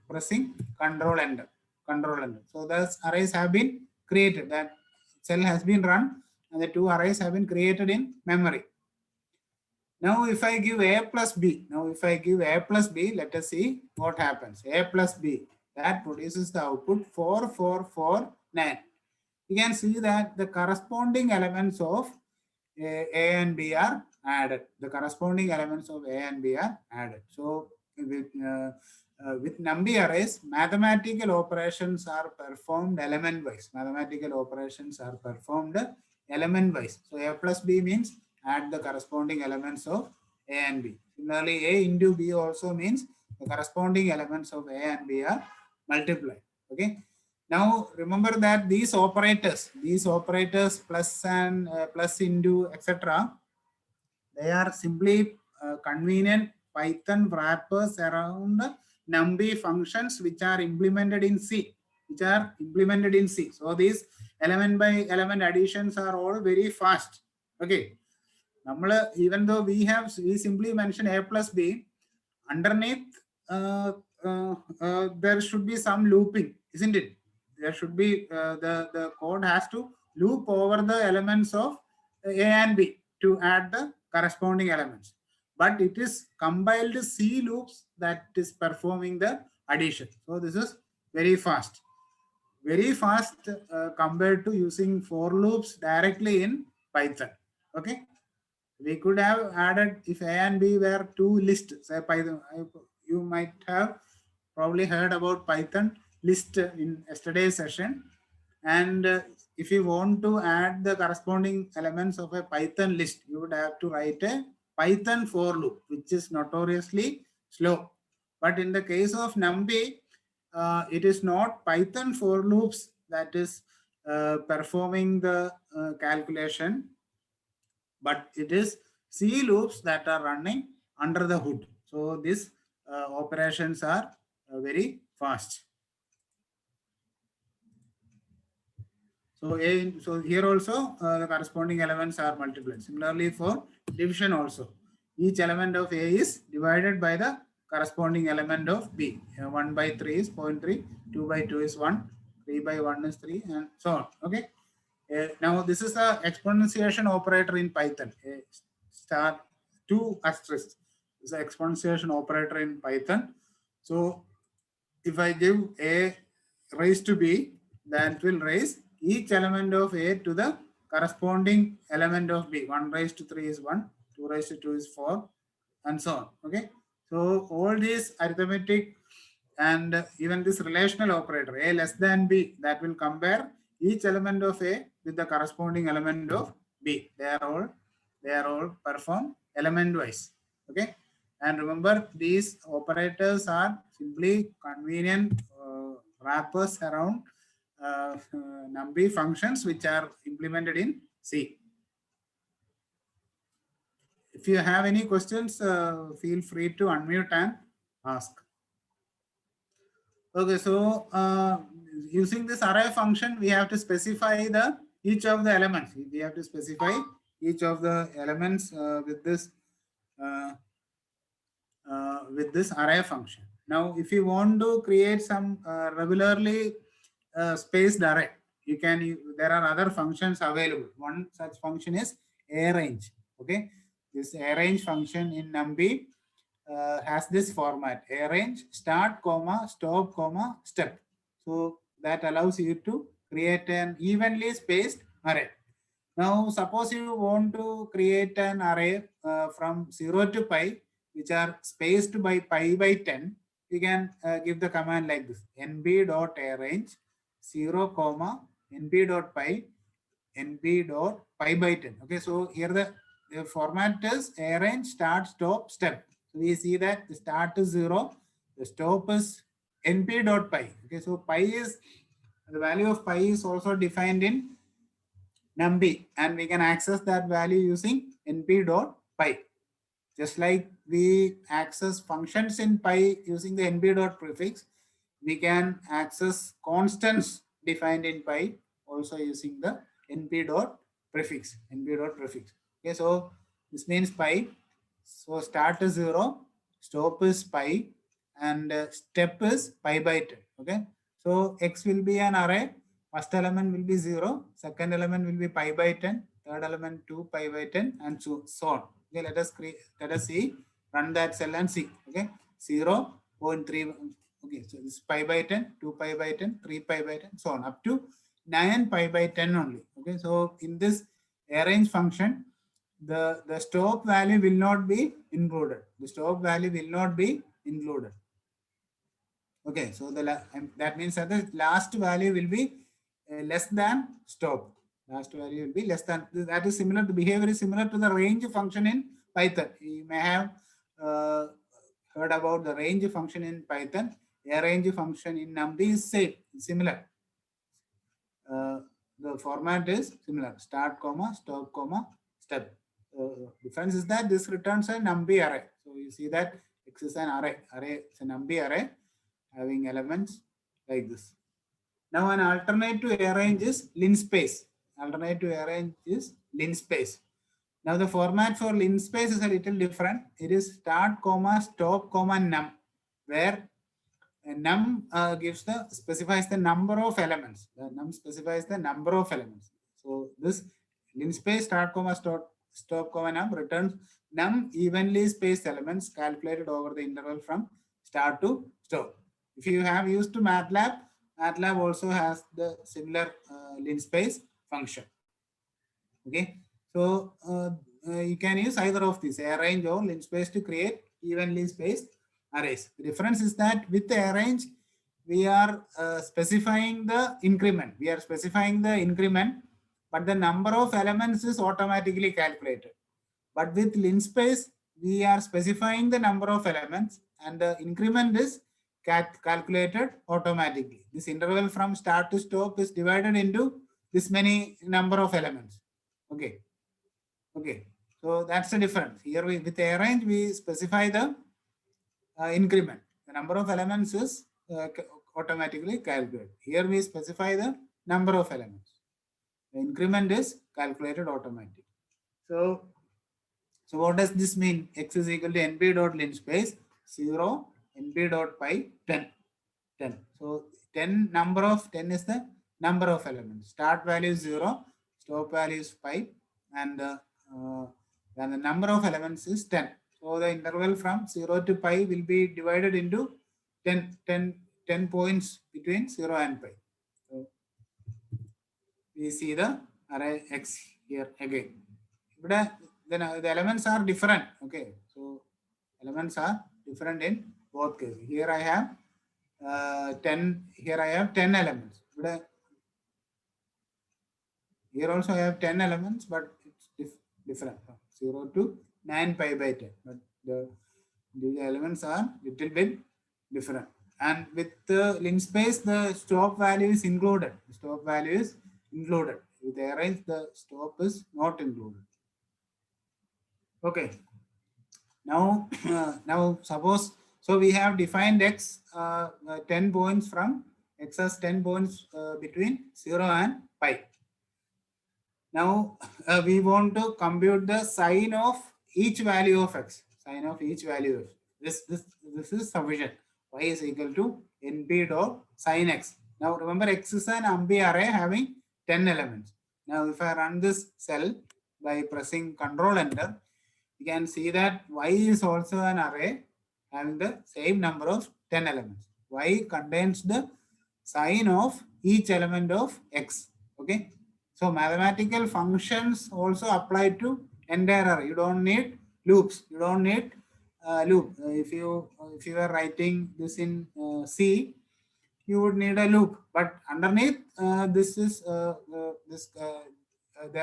pressing Control Enter. Control Enter. So those arrays have been created. That cell has been run, and the 2 arrays have been created in memory. Now if I give A plus B, let us see what happens. A plus B, that produces the output 4, 4, 4, 9. You can see that the corresponding elements of A and B are added. The corresponding elements of A and B are added. So with numpy arrays, mathematical operations are performed element-wise. So A plus B means add the corresponding elements of A and B. Similarly, A into B also means the corresponding elements of A and B are multiplied. Okay. Now remember that these operators plus and plus, into, etc., they are simply convenient Python wrappers around numpy functions which are implemented in C. So these element by element additions are all very fast. Okay. Even though we simply mention A plus B, underneath there should be some looping, isn't it? There should be the code has to loop over the elements of A and B to add the corresponding elements. But it is compiled C loops that is performing the addition. So this is very fast compared to using for loops directly in Python. Okay. We could have added, if A and B were 2 lists, say Python, you might have probably heard about Python list in yesterday's session. And if you want to add the corresponding elements of a Python list, you would have to write a Python for loop, which is notoriously slow. But in the case of numpy, it is not Python for loops that is performing the calculation, but it is C loops that are running under the hood. So these operations are very fast. So here also the corresponding elements are multiplied. Similarly for division also, each element of A is divided by the corresponding element of B. 1 by 3 is 0.3, 2 by 2 is 1, 3 by 1 is 3, and so on. Okay. Now this is the exponentiation operator in Python. Star 2 asterisk is the exponentiation operator in Python. So if I give A raised to B, that will raise each element of A to the corresponding element of B. 1 raised to 3 is 1, 2 raised to 2 is 4, and so on. Okay. So all these arithmetic and even this relational operator A less than B, that will compare each element of A with the corresponding element of B. They are all performed element wise. Okay. And remember, these operators are simply convenient wrappers around NumPy functions which are implemented in C. If you have any questions, feel free to unmute and ask. Okay, so using this array function, we have to specify each of the elements. We have to specify each of the elements with this array function. Now, if you want to create some regularly spaced array, there are other functions available. One such function is arrange. Okay, this arrange function in NumPy has this format: arrange start comma stop comma step. So that allows you to create an evenly spaced array. Now, suppose you want to create an array from 0 to pi, which are spaced by pi by 10, you can give the command like this: nb.arrange 0 comma nb.pi nb.pi by 10. Okay, so here the format is arrange start stop step. So we see that the start is 0, the stop is np.pi. Okay, so pi is the value of pi is also defined in NumPy, and we can access that value using np.pi. Just like we access functions in pi using the np.prefix, we can access constants defined in pi also using the np.prefix. Okay, so this means pi. So start is 0, stop is pi, and step is pi by 10. Okay, so x will be an array. First element will be 0, second element will be pi by 10, third element 2 pi by 10, and so on. Okay, let us see, run that cell and see. Okay, 0, 0.3. Okay, so this pi by 10, 2 pi by 10, 3 pi by 10, so on, up to 9 pi by 10 only. Okay, so in this arrange function, the stop value will not be included. The stop value will not be included. Okay, so that means that the last value will be less than stop. Last value will be less than. That is similar. The behavior is similar to the range function in Python. You may have heard about the range function in Python. A range function in NumPy is similar. The format is similar: start comma stop comma step. Difference is that this returns a NumPy array. So you see that X is an array. It's a NumPy array having elements like this. Now an alternate to arrange is linspace. Now the format for linspace is a little different. It is start comma stop comma num, where num specifies the number of elements. The num specifies the number of elements. So this linspace start comma stop comma num returns num evenly spaced elements calculated over the interval from start to stop. If you have used to MATLAB also has the similar linspace function. Okay, so you can use either of these, arrange or linspace, to create evenly spaced arrays. The difference is that with the arrange, we are specifying the increment. But the number of elements is automatically calculated. But with linspace, we are specifying the number of elements, and the increment is calculated automatically. This interval from start to stop is divided into this many number of elements. Okay. So that's the difference. Here with arrange, we specify the increment. The number of elements is automatically calculated. Here we specify the number of elements. The increment is calculated automatically. So what does this mean? X is equal to np dot linspace 0 np dot pi 10. 10. So 10 number of 10 is the number of elements. Start value is 0, stop value is 5, and the number of elements is 10. So the interval from 0 to pi will be divided into 10 points between 0 and pi. So we see the array X here again. But then the elements are different. Okay, so elements are different in both cases. Here I have 10. Here I have 10 elements. But here also I have 10 elements, but it's different. 0 to 9 pi by 10. But the elements are little bit different. And with the linspace, the stop value is included. The stop value is included. With the arrange, the stop is not included. Okay. Now, now suppose, so we have defined X 10 points from X as 10 points between 0 and pi. Now we want to compute the sign of each value of X. Sign of each value of this is sufficient. Y is equal to np dot sin X. Now remember, X is an NP array having 10 elements. Now if I run this cell by pressing Control Enter, you can see that Y is also an array having the same number of 10 elements. Y contains the sign of each element of X. Okay. So mathematical functions also apply to entire array. You don't need loops. You don't need loop. If you are writing this in C, you would need a loop. But underneath this is there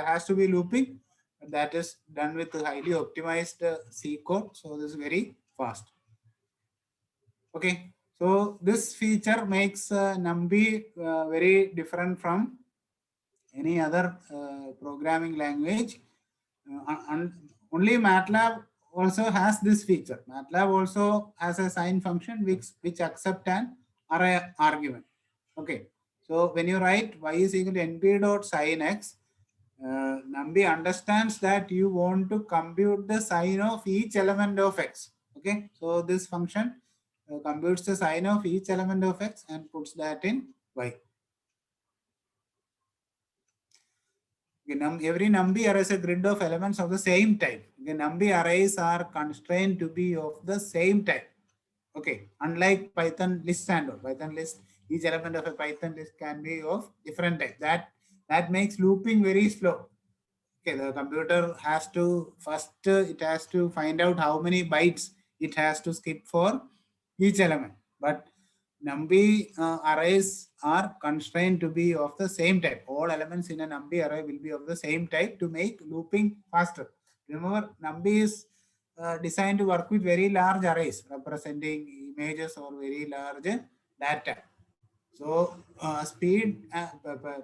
has to be looping. That is done with highly optimized C code. So this is very fast. Okay. So this feature makes NumPy very different from any other programming language. Only MATLAB also has this feature. MATLAB also has a sign function which accept an array argument. Okay. So when you write y is equal to np dot sin x, NumPy understands that you want to compute the sign of each element of x. Okay. So this function computes the sign of each element of x and puts that in y. Every NumPy array is a grid of elements of the same type. NumPy arrays are constrained to be of the same type. Okay, unlike Python list and all. Python list, each element of a Python list can be of different type. That makes looping very slow. Okay, the computer has to first it has to find out how many bytes it has to skip for each element. But NumPy arrays are constrained to be of the same type. All elements in a NumPy array will be of the same type to make looping faster. Remember, NumPy is designed to work with very large arrays representing images or very large data. So speed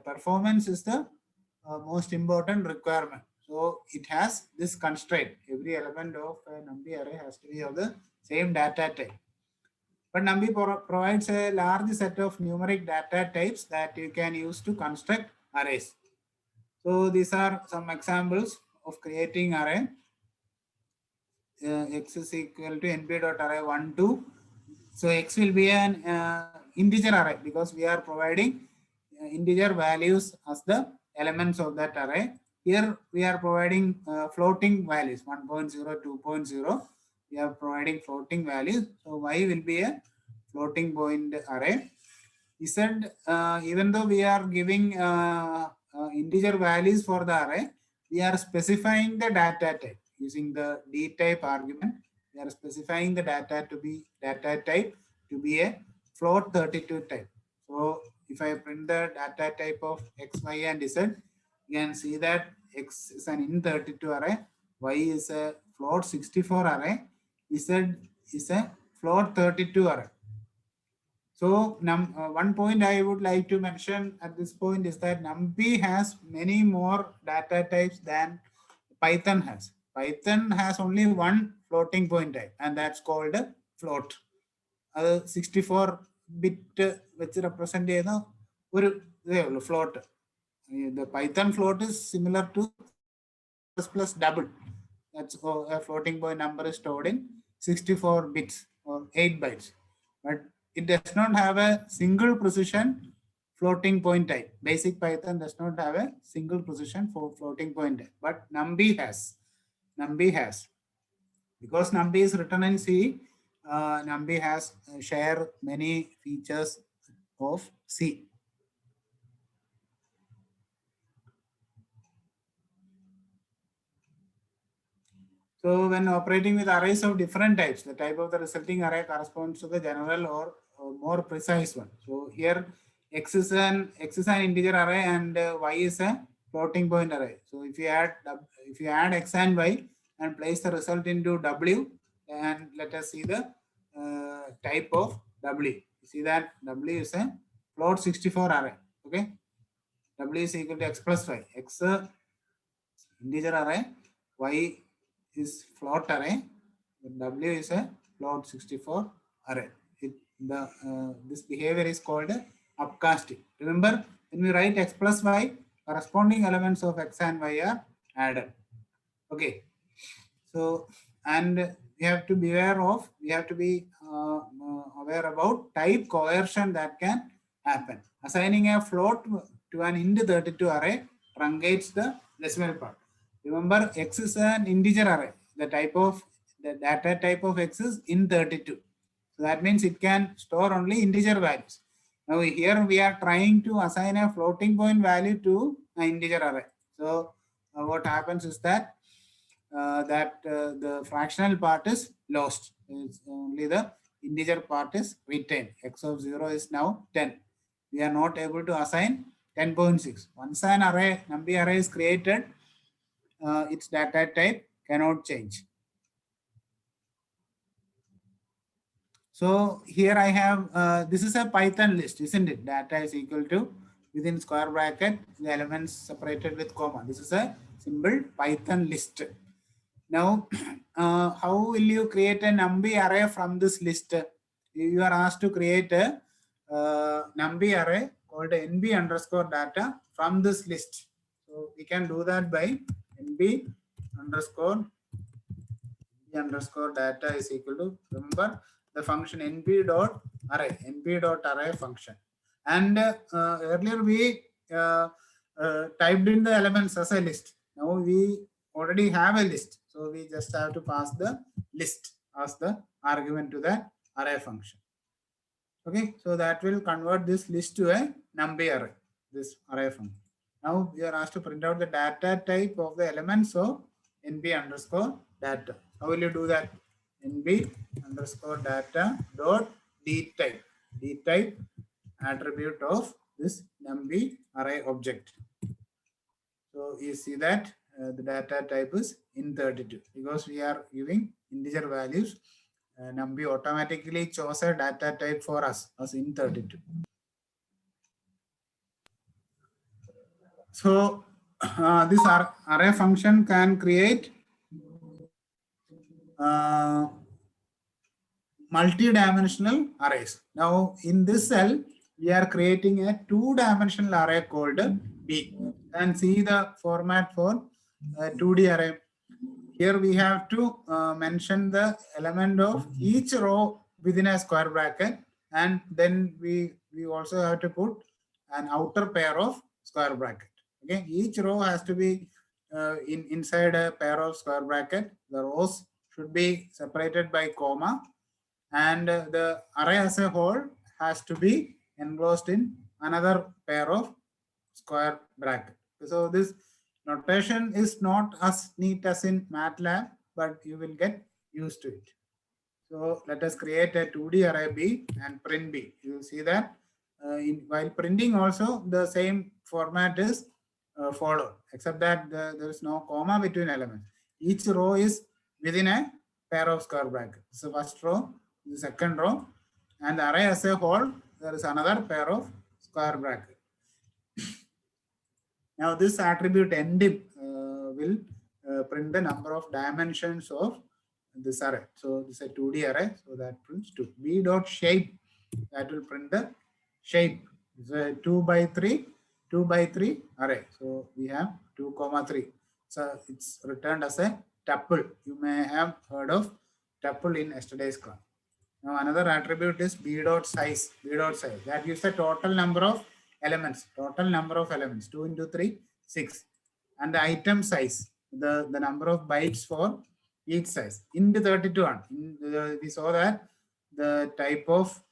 performance is the most important requirement. So it has this constraint. Every element of a NumPy array has to be of the same data type. But NumPy provides a large set of numeric data types that you can use to construct arrays. So these are some examples of creating array. X is equal to np dot array 1, 2. So X will be an integer array because we are providing integer values as the elements of that array. Here we are providing floating values 1.0, 2.0. We are providing floating values. So Y will be a floating point array. Z, even though we are giving integer values for the array, we are specifying the data type using the D type argument. We are specifying the data type to be a float 32 type. So if I print the data type of X, Y, and Z, you can see that X is an int32 array, Y is a float 64 array, Z is a float 32 array. So one point I would like to mention at this point is that NumPy has many more data types than Python has. Python has only one floating point type, and that's called a float. 64-bit which represent a float. The Python float is similar to plus double. That's a floating point number is stored in 64 bits or 8 bytes, but it does not have a single precision floating point type. Basic Python does not have a single precision for floating point type, but NumPy has. NumPy has. Because NumPy is written in C, NumPy has share many features of C. So when operating with arrays of different types, the type of the resulting array corresponds to the general or more precise one. So here x is an integer array and y is a floating point array. So if you add x and y and place the result into w, and let us see the type of w. You see that w is a float 64 array. Okay, w is equal to x plus y. X integer array, y is float array, w is a float 64 array. This behavior is called upcasting. Remember, when we write x plus y, corresponding elements of x and y are added. Okay, so and we have to be aware about type coercion that can happen. Assigning a float to an int32 array truncates the decimal part. Remember, x is an integer array. The data type of x is int32. So that means it can store only integer values. Now here we are trying to assign a floating point value to an integer array. So what happens is that the fractional part is lost. It's only the integer part is retained. X of 0 is now 10. We are not able to assign 10.6. Once an array, NumPy array is created, its data type cannot change. So here I have, this is a Python list, isn't it? Data is equal to, within square bracket, the elements separated with comma. This is a simple Python list. Now, how will you create a NumPy array from this list? You are asked to create a NumPy array called nb underscore data from this list. So we can do that by nb underscore data is equal to, remember the function nb.array function. And earlier we typed in the elements as a list. Now we already have a list. So we just have to pass the list as the argument to that array function. Okay, so that will convert this list to a NumPy array, this array function. Now we are asked to print out the data type of the elements of nb underscore data. How will you do that? nb underscore data dot dtype. Dtype attribute of this NumPy array object. So you see that the data type is int32 because we are giving integer values. NumPy automatically chose a data type for us as int32. So this array function can create multi-dimensional arrays. Now in this cell, we are creating a two-dimensional array called B. And see the format for 2D array. Here we have to mention the element of each row within a square bracket, and then we also have to put an outer pair of square bracket. Okay, each row has to be inside a pair of square bracket. The rows should be separated by comma, and the array as a whole has to be enclosed in another pair of square bracket. So this notation is not as neat as in MATLAB, but you will get used to it. So let us create a 2D array B and print B. You will see that while printing also the same format is followed, except that there is no comma between elements. Each row is within a pair of square brackets. So first row, the second row, and the array as a whole, there is another pair of square brackets. Now this attribute ndim will print the number of dimensions of this array. So this is a 2D array, so that prints 2. B dot shape, that will print the shape. It's a 2 by 3 array. So we have 2, 3. So it's returned as a tuple. You may have heard of tuple in yesterday's class. Now another attribute is b dot size. That gives the total number of elements. 2 into 3, 6. And the item size, the number of bytes for each size. In the 32 one, we saw that the type of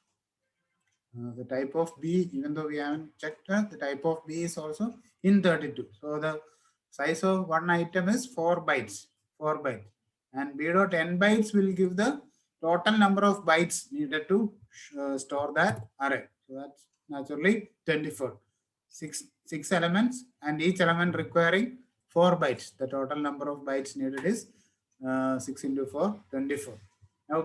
B, even though we haven't checked, the type of B is also in 32. So the size of one item is 4 bytes. And B dot n bytes will give the total number of bytes needed to store that array. So that's naturally 24. 6 elements, and each element requiring 4 bytes. The total number of bytes needed is 6 into 4, 24. Now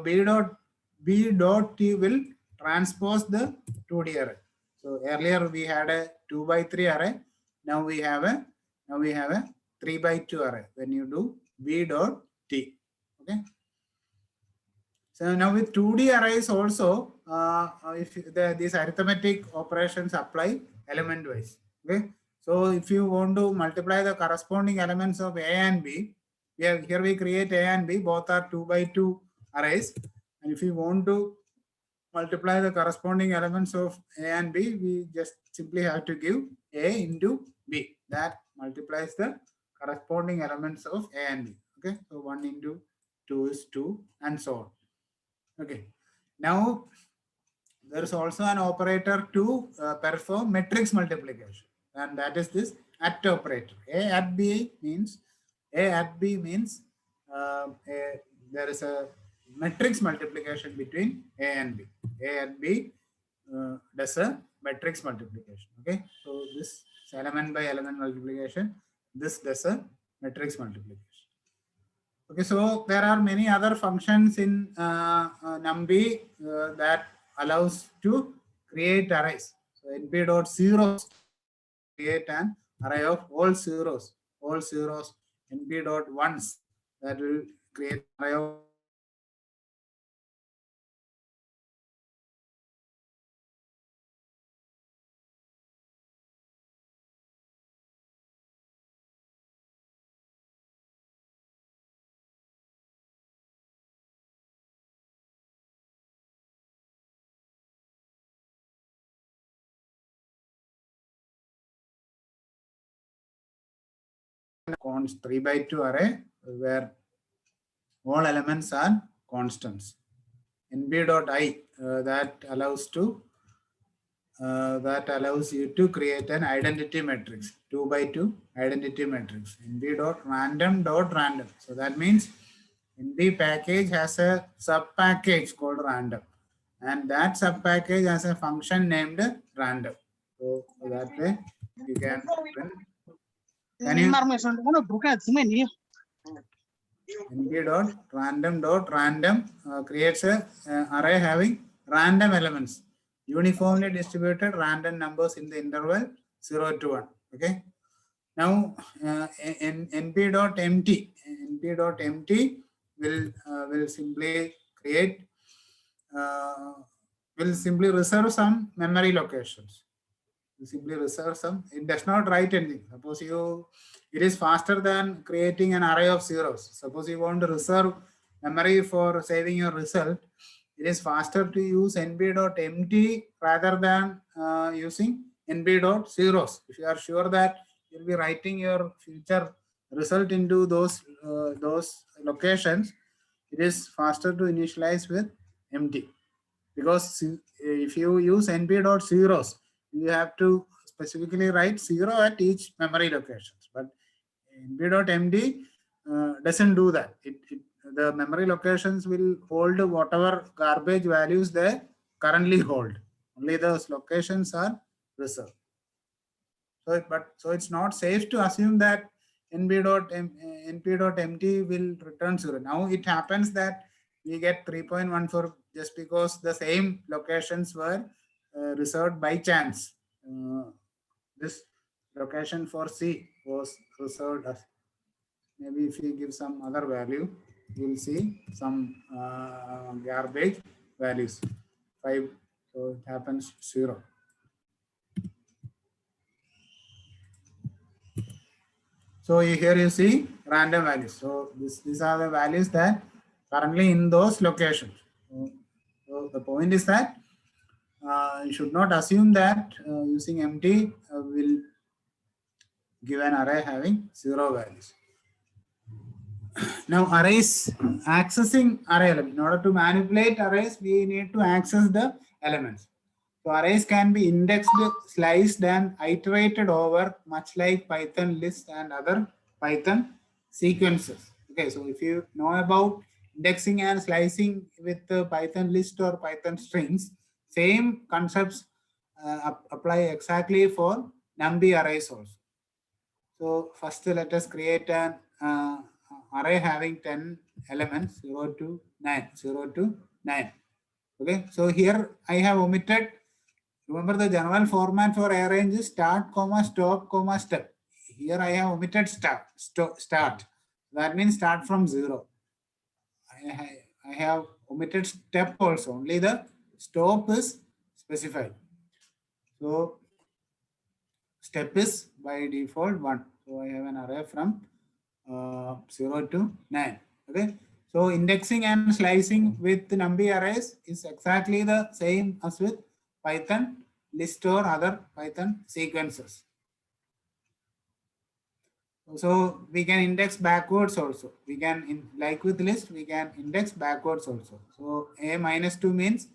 B dot T will transpose the 2D array. So earlier we had a 2 by 3 array. Now we have a 3 by 2 array when you do B dot T. Okay. So now with 2D arrays also, if these arithmetic operations apply element wise. Okay. So if you want to multiply the corresponding elements of A and B, here we create A and B, both are 2 by 2 arrays. And if you want to multiply the corresponding elements of A and B, we just simply have to give A into B. That multiplies the corresponding elements of A and B. Okay. So 1 into 2 is 2 and so on. Okay. Now there is also an operator to perform matrix multiplication, and that is this at operator. A at B means there is a matrix multiplication between A and B. A and B does a matrix multiplication. Okay, so this is element by element multiplication. This does a matrix multiplication. Okay, so there are many other functions in NumPy that allows to create arrays. So np.zeros create an array of all zeros, np.ones that will create an array of const 3 by 2 array where all elements are constants. nb.i that allows you to create an identity matrix, 2 by 2 identity matrix. nb.random. So that means NB package has a sub package called random, and that sub package has a function named random. So that way you can print. Can you nb.random creates a array having random elements, uniformly distributed random numbers in the interval 0 to 1. Okay. Now np.empty will simply create will simply reserve some memory locations. It does not write anything. Suppose it is faster than creating an array of zeros. Suppose you want to reserve memory for saving your result, it is faster to use nb.empty rather than using nb.zeros. If you are sure that you'll be writing your future result into those locations, it is faster to initialize with empty. Because if you use nb.zeros, you have to specifically write 0 at each memory locations. But nb.md doesn't do that. The memory locations will hold whatever garbage values they currently hold. Only those locations are reserved. So it's not safe to assume that np.md will return 0. Now it happens that we get 3.14 just because the same locations were reserved by chance. This location for C was reserved as maybe if you give some other value, you will see some garbage values. 5, so it happens 0. So here you see random values. So these are the values that currently in those locations. So the point is that you should not assume that using empty will give an array having 0 values. Now arrays, accessing array element. In order to manipulate arrays, we need to access the elements. So arrays can be indexed, sliced, and iterated over, much like Python list and other Python sequences. Okay, so if you know about indexing and slicing with the Python list or Python strings, same concepts apply exactly for NumPy arrays also. So first let us create an array having 10 elements, 0 to 9, 0 to 9. Okay, so here I have omitted. Remember the general format for array range is start, comma, stop, comma, step. Here I have omitted start. That means start from 0. I have omitted step also. Only the stop is specified. So step is by default 1. So I have an array from 0 to 9. Okay. So indexing and slicing with NumPy arrays is exactly the same as with Python list or other Python sequences. So we can index backwards also. We can, like with list, we can index backwards also. So a minus 2 means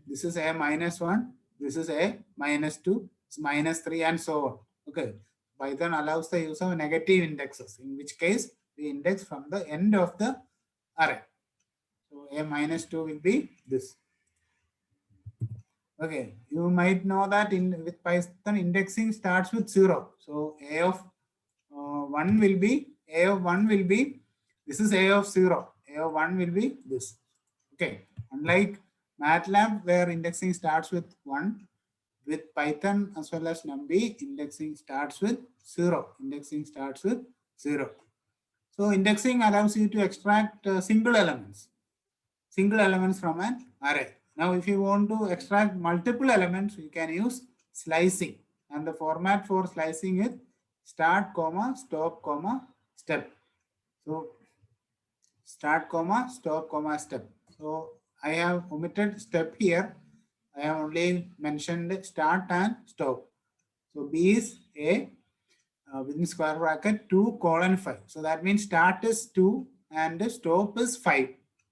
this is a minus 1, this is a minus 2, it's minus 3 and so on. Okay. Python allows the use of negative indexes, in which case we index from the end of the array. So a minus 2 will be this. Okay, you might know that with Python indexing starts with 0. So a of 1 will be, this is a of 0. A of 1 will be this. Okay, unlike MATLAB where indexing starts with 1, with Python as well as NumPy, indexing starts with 0. Indexing starts with 0. So indexing allows you to extract single elements from an array. Now, if you want to extract multiple elements, you can use slicing. And the format for slicing is start, comma, stop, comma, step. So start, comma, stop, comma, step. So I have omitted step here. I have only mentioned start and stop. So B is A within square bracket 2 colon 5. So that means start is 2 and stop is 5.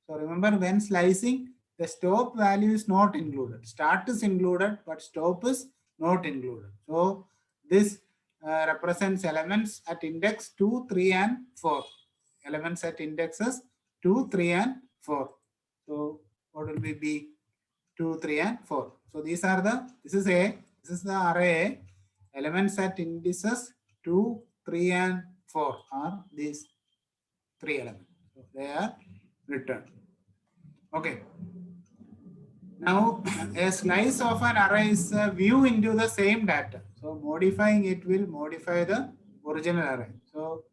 So remember when slicing, the stop value is not included. Start is included, but stop is not included. So this represents elements at index 2, 3 and 4. Elements at indexes 2, 3 and 4. So what will be B? 2, 3 and 4. So these are this is the array. Elements at indices 2, 3 and 4 are these 3 elements. So they are returned. Okay. Now a slice of an array is a view into the same data. So modifying it will modify the original array. So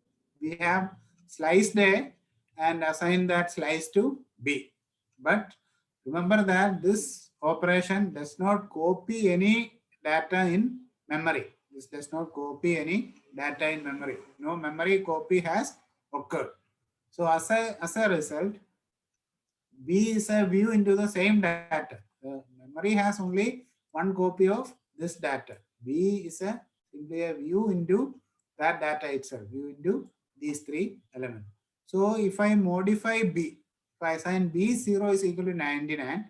we have sliced A and assigned that slice to B. But remember that this operation does not copy any data in memory. This does not copy any data in memory. No memory copy has occurred. So as a result, B is a view into the same data. The memory has only one copy of this data. B is simply a view into that data itself, view into these 3 elements. So if I modify B, if I assign B 0 is equal to 99,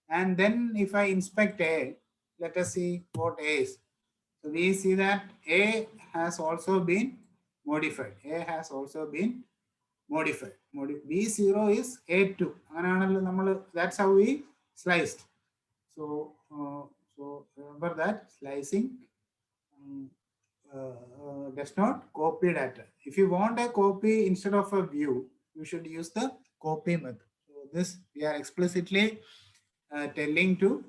and then if I inspect A, let us see what A is. So we see that A has also been modified. A has also been modified. B0 is A2. That's how we sliced. So, remember that slicing does not copy data. If you want a copy instead of a view, you should use the copy method. So this we are explicitly telling to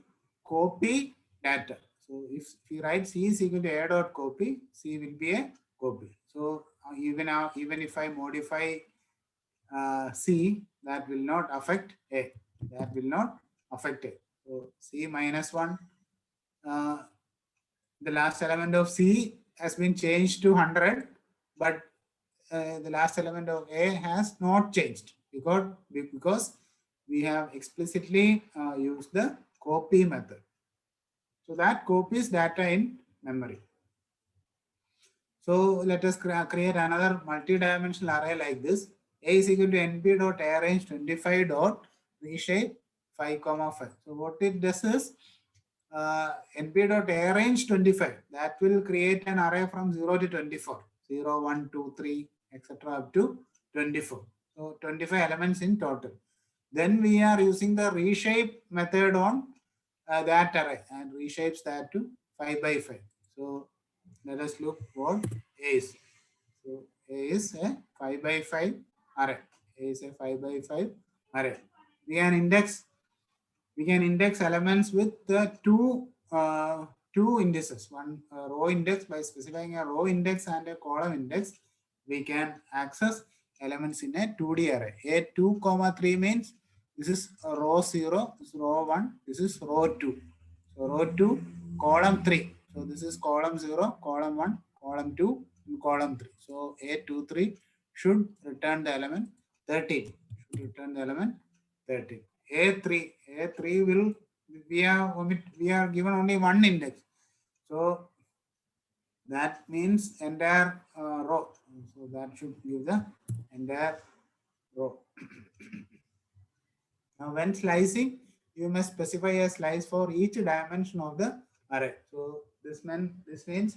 copy data. So if you write C is equal to A dot copy, C will be a copy. So even if I modify C, that will not affect A. That will not affect A. So C minus 1, the last element of C has been changed to 100, but the last element of A has not changed because we have explicitly used the copy method. So that copies data in memory. So let us create another multi-dimensional array like this. A is equal to np dot arrange 25 dot reshape 5 comma 5. So what it does is np dot arrange 25. That will create an array from 0 to 24. 0, 1, 2, 3, etc. up to 24. So 25 elements in total. Then we are using the reshape method on that array and reshapes that to 5 by 5. So let us look what A is. So A is a 5 by 5 array. A is a 5 by 5 array. We can index elements with the two indices. One row index. By specifying a row index and a column index, we can access elements in a 2D array. A2 comma 3 means this is row 0, this is row 1, this is row 2. So row 2, column 3. So this is column 0, column 1, column 2, and column 3. So A23 should return the element 13. Should return the element 13. A3 will, we are given only one index. So that means entire row. So that should give the entire row. Now when slicing, you must specify a slice for each dimension of the array. So this means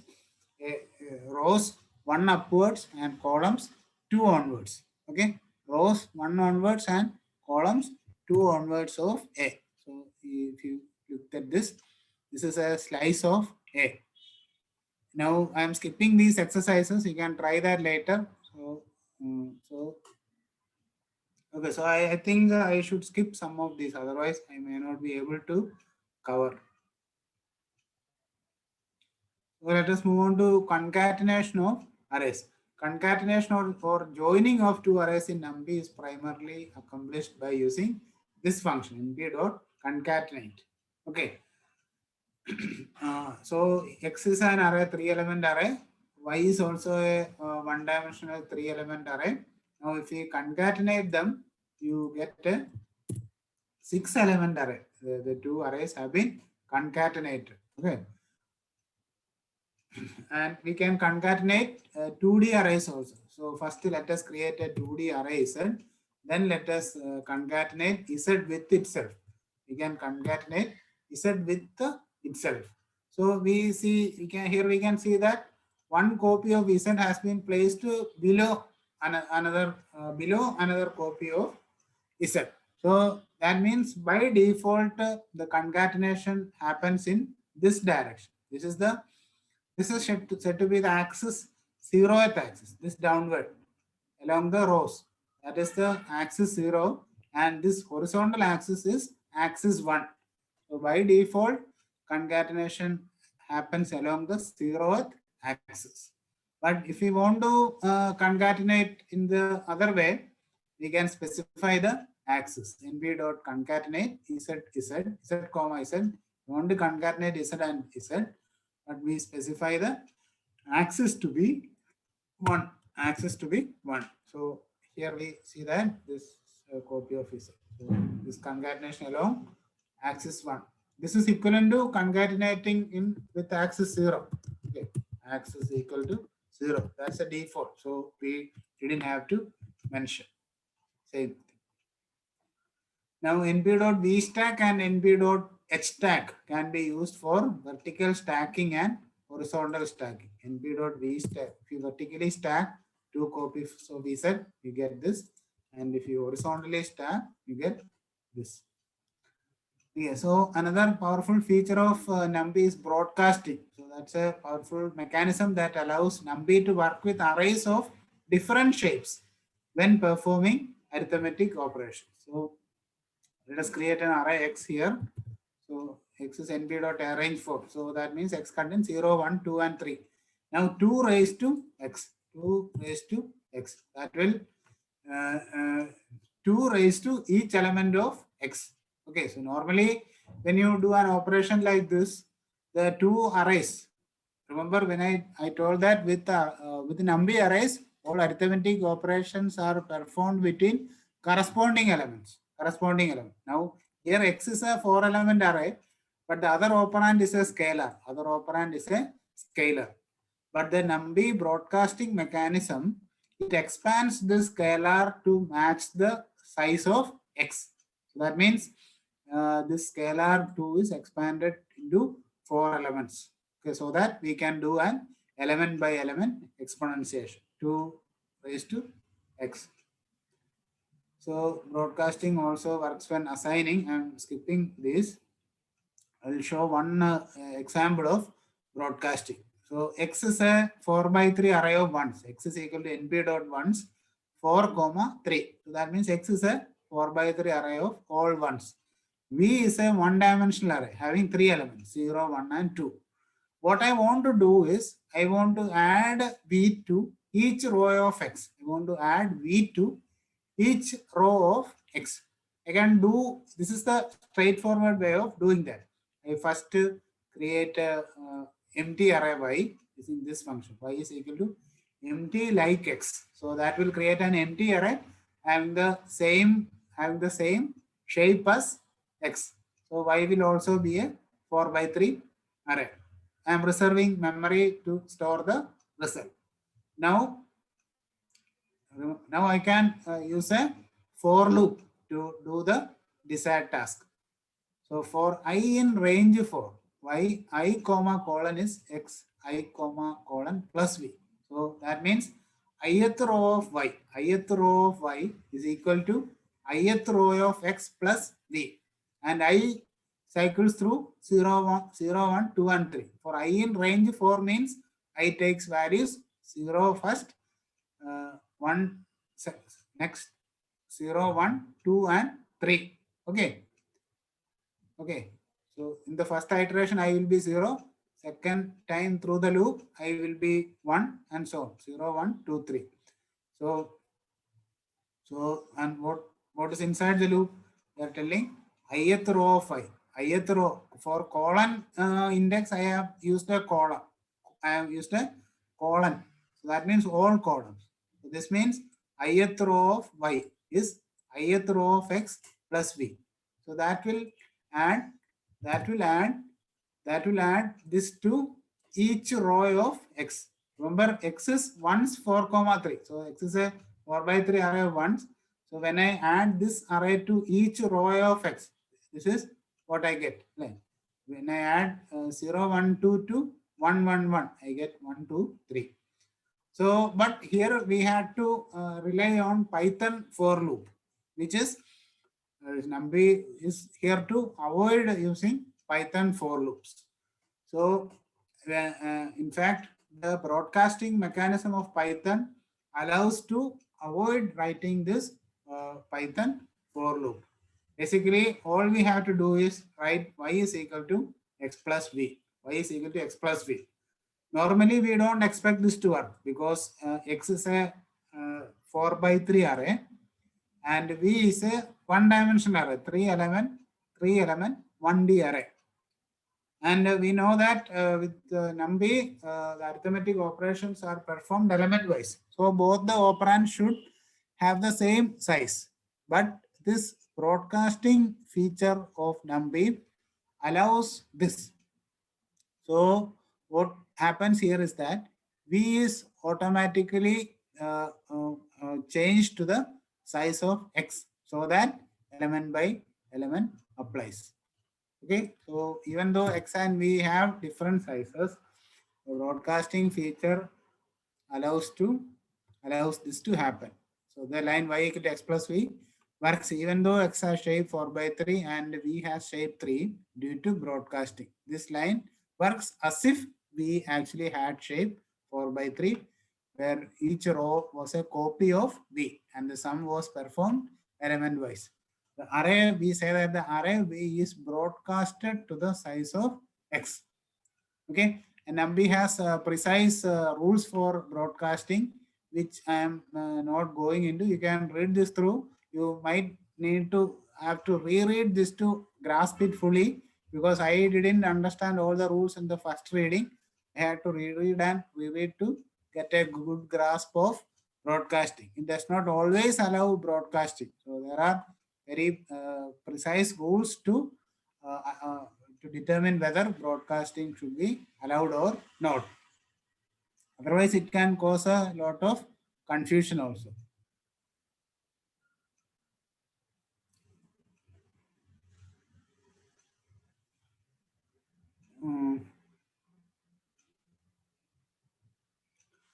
rows 1 upwards and columns 2 onwards. Okay, rows 1 onwards and columns 2 onwards of A. So if you look at this is a slice of A. Now I am skipping these exercises. You can try that later. Okay, so I think I should skip some of these, otherwise I may not be able to cover. So let us move on to concatenation of arrays. Concatenation or joining of two arrays in NumPy is primarily accomplished by using this function np.concatenate. Okay. So X is an array, 3-element array. Y is also a one-dimensional 3-element array. Now, if we concatenate them, you get a 6-element array. The two arrays have been concatenated. Okay. And we can concatenate 2D arrays also. So first let us create a 2D array Z. Then let us concatenate Z with itself. We can concatenate Z with itself. So we see, here we can see that one copy of Z has been placed below another copy of Z. So that means by default the concatenation happens in this direction. This is said to be the axis, 0th axis, this downward along the rows. That is the axis 0, and this horizontal axis is axis 1. So by default, concatenation happens along the 0th axis. But if we want to concatenate in the other way, we can specify the axis. np.concatenate z comma z. We want to concatenate z and z, but we specify the axis to be 1. Axis to be 1. So here we see that this copy of z. So this concatenation along axis 1. This is equivalent to concatenating in with axis 0. Okay, axis equal to 0. That's a default. So we didn't have to mention. Same thing. Now np.vstack and np.hstack can be used for vertical stacking and horizontal stacking. np.vstack, if you vertically stack 2 copies of z, you get this, and if you horizontally stack, you get this. Yeah, so another powerful feature of NumPy is broadcasting. So that's a powerful mechanism that allows NumPy to work with arrays of different shapes when performing arithmetic operations. So let us create an array X here. So X is np.arrange 4. So that means X contains 0, 1, 2, and 3. Now 2 raised to X. 2 raised to x. That will 2 raised to each element of x. Okay, so normally when you do an operation like this, the two arrays. Remember when I told that with NumPy arrays, all arithmetic operations are performed between corresponding elements. Now here x is a 4-element array, but the other operand is a scalar. But the NumPy broadcasting mechanism, it expands this scalar to match the size of x. So that means this scalar 2 is expanded into 4 elements. Okay, so that we can do an element by element exponentiation, 2 raised to x. So broadcasting also works when assigning. I'm skipping this. I will show one example of broadcasting. So x is a 4 by 3 array of ones. X is equal to np dot ones 4 comma 3. So that means x is a 4 by 3 array of all ones. V is a one-dimensional array having 3 elements 0, 1 and 2. What I want to do is I want to add V to each row of x. I want to add V to each row of x. I can do, this is the straightforward way of doing that. I first create a empty array y is in this function. Y is equal to empty like x. So that will create an empty array having the same shape as x. So y will also be a 4 by 3 array. I am reserving memory to store the result. Now I can use a for loop to do the desired task. So for I in range 4, y I comma colon is x I comma colon plus v. So that means ith row of y is equal to ith row of x plus v, and I cycles through 0, 1, 2 and 3. For I in range 4 means I takes values 0 first, 1 next, 0, 1, 2 and 3. Okay. So in the first iteration I will be 0. Second time through the loop I will be 1 and so on. 0, 1, 2, 3. So and what is inside the loop? They are telling ith row of I. Ith row for colon index I have used a column. So that means all columns. So this means ith row of y is ith row of x plus v. So that will add this to each row of x. Remember x is 1's 4 comma 3. So x is a 4 by 3 array of ones. So when I add this array to each row of x, this is what I get. When I add 0, 1, 2 to 1, 1, 1, I get 1, 2, 3. So, but here we had to rely on Python for loop, which is NumPy is here to avoid using Python for loops. So, in fact, the broadcasting mechanism of Python allows to avoid writing this Python for loop. Basically, all we have to do is write y is equal to x plus v. Y is equal to x plus v. Normally, we don't expect this to work because x is a 4 by 3 array and v is a one-dimensional array, 3 element 1D array. And we know that with NumPy, the arithmetic operations are performed element-wise. So both the operands should have the same size. But this broadcasting feature of NumPy allows this. So what happens here is that V is automatically changed to the size of X so that element by element applies. Okay, so even though X and V have different sizes, the broadcasting feature allows this to happen. So the line y equal to x plus v works even though x has shape 4 by 3 and v has shape 3 due to broadcasting. This line works as if we actually had shape 4 by 3 where each row was a copy of v and the sum was performed element wise. The array, we say that the array v is broadcasted to the size of x. Okay, and NumPy has precise rules for broadcasting. which I am not going into. You can read this through. You might need to have to reread this to grasp it fully, because I didn't understand all the rules in the first reading. I had to reread and reread to get a good grasp of broadcasting. It does not always allow broadcasting. So there are very precise rules uh, uh, to determine whether broadcasting should be allowed or not. Otherwise, it can cause a lot of confusion also.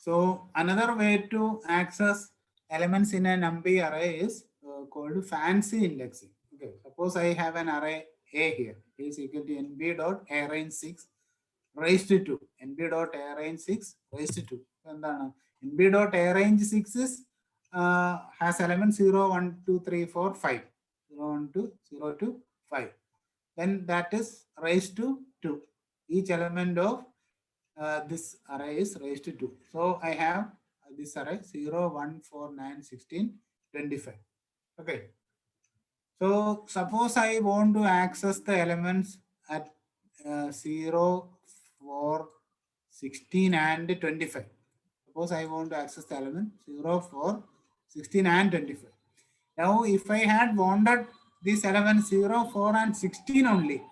So another way to access elements in a NumPy array is called fancy indexing. Okay, suppose I have an array A here, A is equal to nb dot arrange 6 raised to 2. nb dot arrange 6 raised to 2. nb dot arrange 6 is has elements 0, 1, 2, 3, 4, 5. 0, 1, 2, 0 to 5. Then that is raised to 2. Each element of this array is raised to 2. So I have this array 0, 1, 4, 9, 16, 25. Okay. So suppose I want to access the elements at 0, 4, 16 and 25. Suppose I want to access the element 0, 4, 16 and 25. Now if I had wanted these elements 0, 4 and 16 only,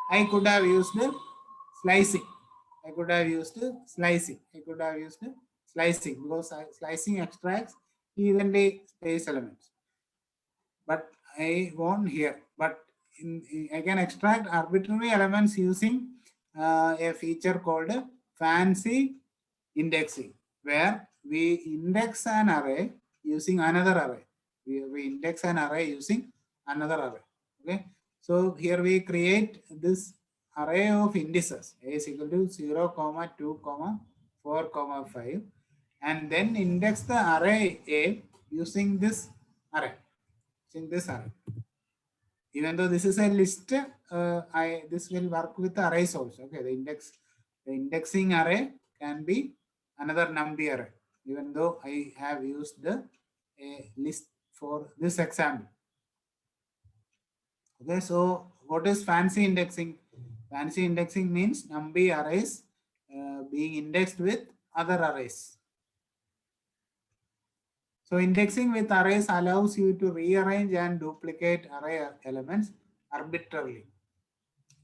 I could have used slicing. I could have used slicing. I could have used slicing, because slicing extracts evenly spaced elements. But I want here. But I can extract arbitrary elements using a feature called fancy indexing, where we index an array using another array. We index an array using another array. Okay. So here we create this array of indices. A is equal to 0, 2, 4, 5, and then index the array A using this array. Even though this is a list, this will work with arrays also. Okay, the indexing array can be another NumPy array, even though I have used a list for this example. Okay, so what is fancy indexing? Fancy indexing means NumPy arrays being indexed with other arrays. So indexing with arrays allows you to rearrange and duplicate array elements arbitrarily.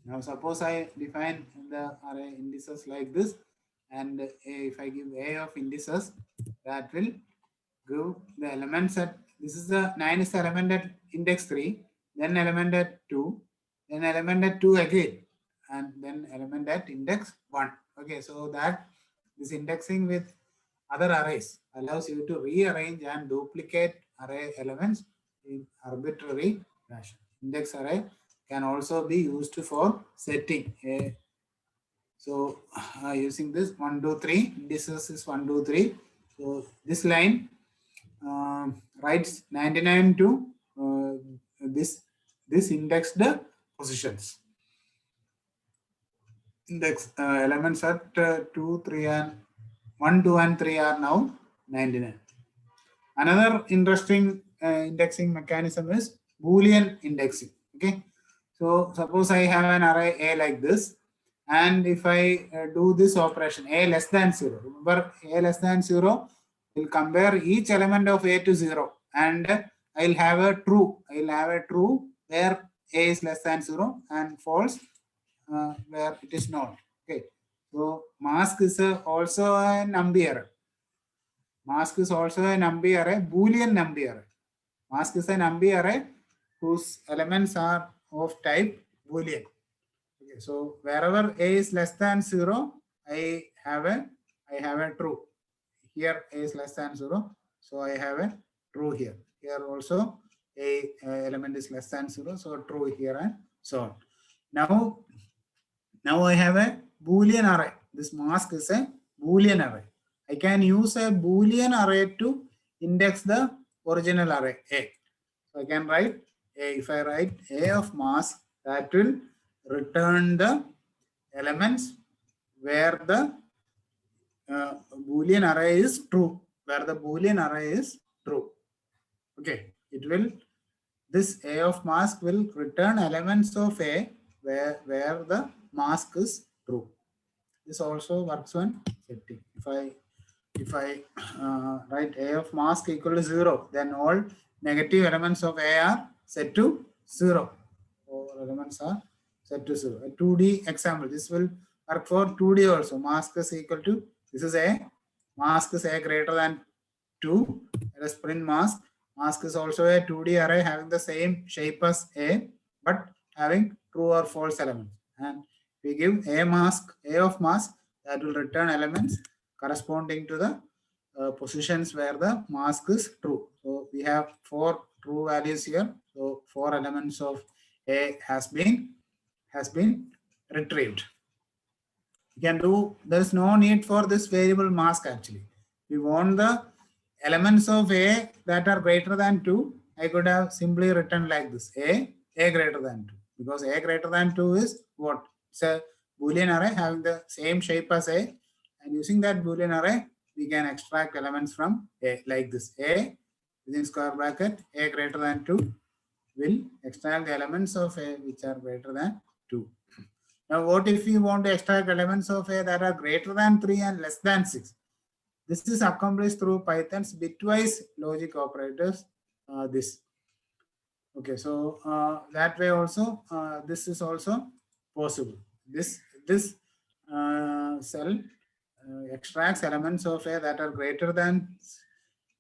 Now suppose I define the array indices like this, and if I give A of indices, that will give the elements at, this is the 9 is the element at index 3, then element at 2, then element at 2 again, and then element at index 1. Okay, so that this indexing with other arrays allows you to rearrange and duplicate array elements in arbitrary fashion. Index array can also be used for setting a. So using this 1, 2, 3, indices is 1, 2, 3. So this line writes 99 to this indexed positions. Index elements at 2, 3 and 1, 2 and 3 are now 99. Another interesting indexing mechanism is Boolean indexing. Okay, so suppose I have an array A like this, and if I do this operation A less than 0, remember A less than 0 will compare each element of A to 0, and I'll have a true. I'll have a true where A is less than 0 and false where it is not. Okay, so mask is also a NumPy array. Mask is also a NumPy array, Boolean NumPy array. Mask is a NumPy array whose elements are of type Boolean. Okay, so wherever A is less than 0, I have a true. Here A is less than 0, so I have a true here. Here also A element is less than 0, so true here and so on. Now I have a Boolean array. This mask is a Boolean array. I can use a Boolean array to index the original array A. So I can write A. If I write A of mask, that will return the elements where the Boolean array is true. where the Boolean array is true. Okay, it will, this A of mask will return elements of A where the mask is true. This also works when setting. If I write A of mask equal to 0, then all negative elements of A are set to 0. All elements are set to 0. A 2D example. This will work for 2D also. Mask is equal to, this is A. Mask is A greater than 2. Let us print mask. Mask is also a 2D array having the same shape as A, but having true or false elements. And we give A mask, A of mask, that will return elements corresponding to the positions where the mask is true. So we have 4 true values here. So 4 elements of A has been retrieved. You can do, there is no need for this variable mask actually. We want the elements of A that are greater than 2. I could have simply written like this, A greater than 2, because A greater than 2 is what? It's a Boolean array having the same shape as A, and using that Boolean array we can extract elements from A like this. A within square bracket, A greater than 2 will extract the elements of A which are greater than 2. Now what if we want to extract elements of A that are greater than 3 and less than 6? This is accomplished through Python's bitwise logic operators. That way also, this is also possible. This cell extracts elements of A that are greater than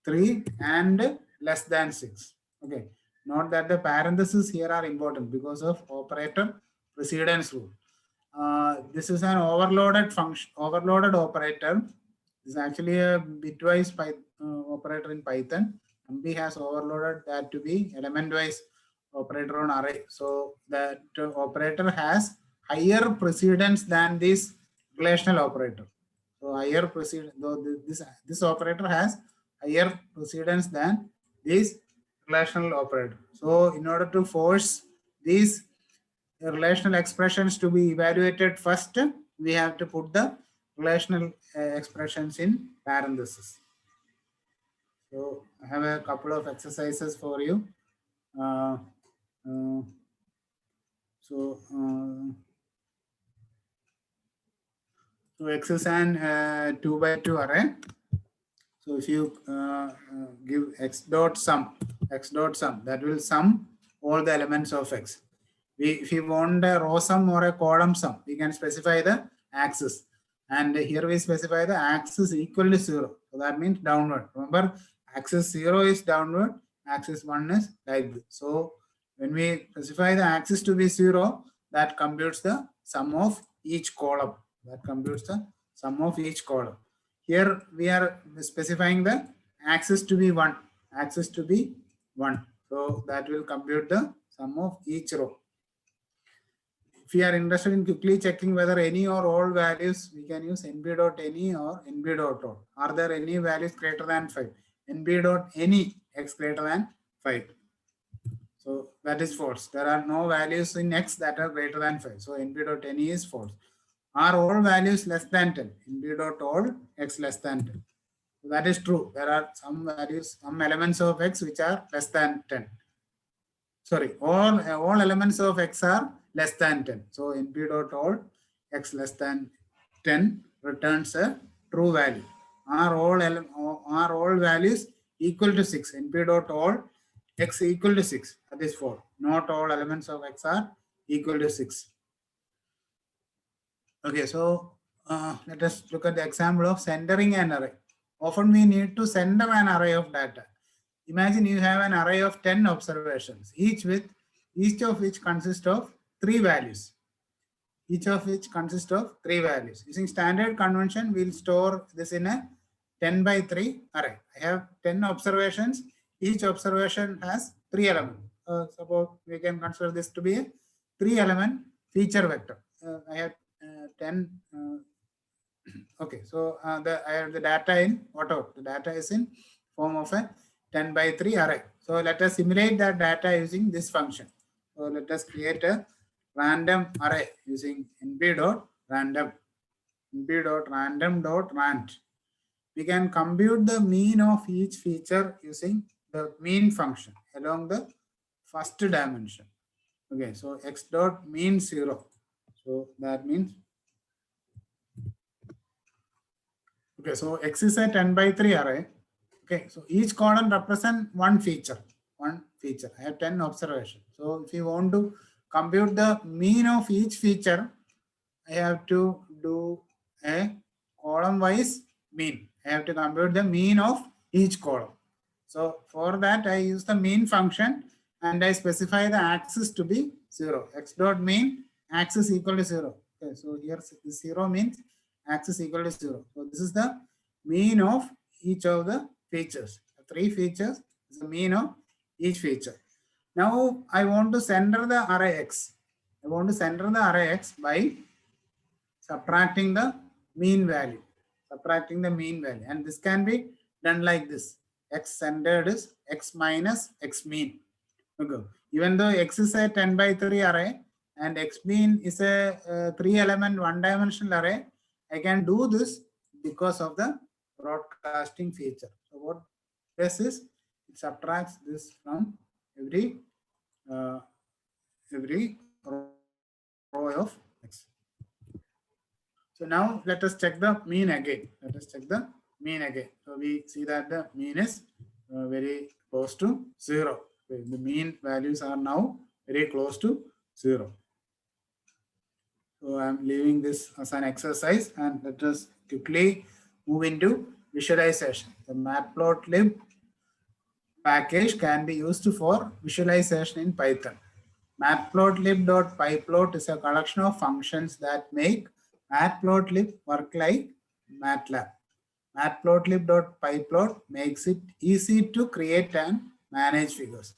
3 and less than 6. Okay, note that the parentheses here are important because of operator precedence rule. This is an overloaded function, overloaded operator. This is actually a bitwise operator in Python. MB has overloaded that to be element-wise operator on array. So that operator has higher precedence than this relational operator. So higher precedence, though this operator has higher precedence than this relational operator. So in order to force these relational expressions to be evaluated first, we have to put the relational expressions in parentheses. So I have a couple of exercises for you. So X is an 2 by 2 array. So if you give x dot sum, that will sum all the elements of X. If you want a row sum or a column sum, we can specify the axis. And here we specify the axis equal to 0. So that means downward. Remember, axis 0 is downward, axis 1 is like this. So when we specify the axis to be 0, that computes the sum of each column. Here we are specifying the axis to be 1. So that will compute the sum of each row. If you are interested in quickly checking whether any or all values, we can use nb.any or nb.all. Are there any values greater than 5? nb.any x greater than 5. So that is false. There are no values in x that are greater than 5. So nb.any is false. Are all values less than 10? nb.all x less than 10. So that is true. There are some values, some elements of x which are less than 10. Sorry, all elements of x are less than 10. So np.all x less than 10 returns a true value. Are all values equal to 6? np.all x equal to 6. That is false. Not all elements of x are equal to 6. Okay, so let us look at the example of centering an array. Often we need to center an array of data. Imagine you have an array of 10 observations, each of which consists of 3 values. Using standard convention, we'll store this in a 10 by 3 array. I have 10 observations. Each observation has 3 elements. Suppose we can consider this to be a 3-element feature vector. I have 10. Okay, so I have the data in whatever. The data is in form of a 10 by 3 array. So let us simulate that data using this function. So let us create a random array using nb.random.rand. we can compute the mean of each feature using the mean function along the first dimension. Okay, so x dot mean 0. So that means, okay, so x is a 10 by 3 array. Okay, so each column represents one feature. I have 10 observations. So if you want to compute the mean of each feature, I have to do a column wise mean. I have to compute the mean of each column. So for that, I use the mean function and I specify the axis to be 0. X dot mean axis equal to 0. Okay, so here 0 means axis equal to 0. So this is the mean of each of the features. 3 features is the mean of each feature. Now I want to center the array X. I want to center the array X by subtracting the mean value. And this can be done like this. X centered is X minus X mean. Okay. Even though X is a 10 by 3 array and X mean is a 3 element 1 dimensional array, I can do this because of the broadcasting feature. So what this is, it subtracts this from every row of X. So now let us check the mean again. So we see that the mean is very close to 0. Okay, the mean values are now very close to 0. So I'm leaving this as an exercise and let us quickly move into visualization. The matplotlib package can be used for visualization in Python. Matplotlib.pyplot is a collection of functions that make matplotlib work like MATLAB. Matplotlib.pyplot makes it easy to create and manage figures.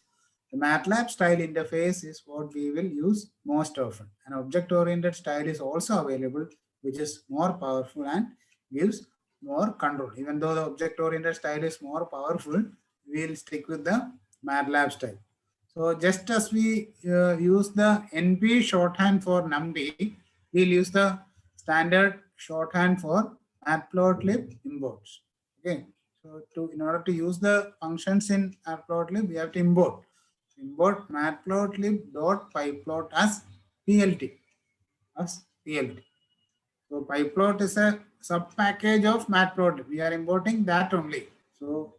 The MATLAB style interface is what we will use most often. An object-oriented style is also available, which is more powerful and gives more control. Even though the object-oriented style is more powerful, we will stick with the MATLAB style. So just as we use the NP shorthand for NumPy, we'll use the standard shorthand for matplotlib imports. Okay, so in order to use the functions in matplotlib, we have to import matplotlib.pyplot as PLT. So pyplot is a sub package of matplotlib. We are importing that only. So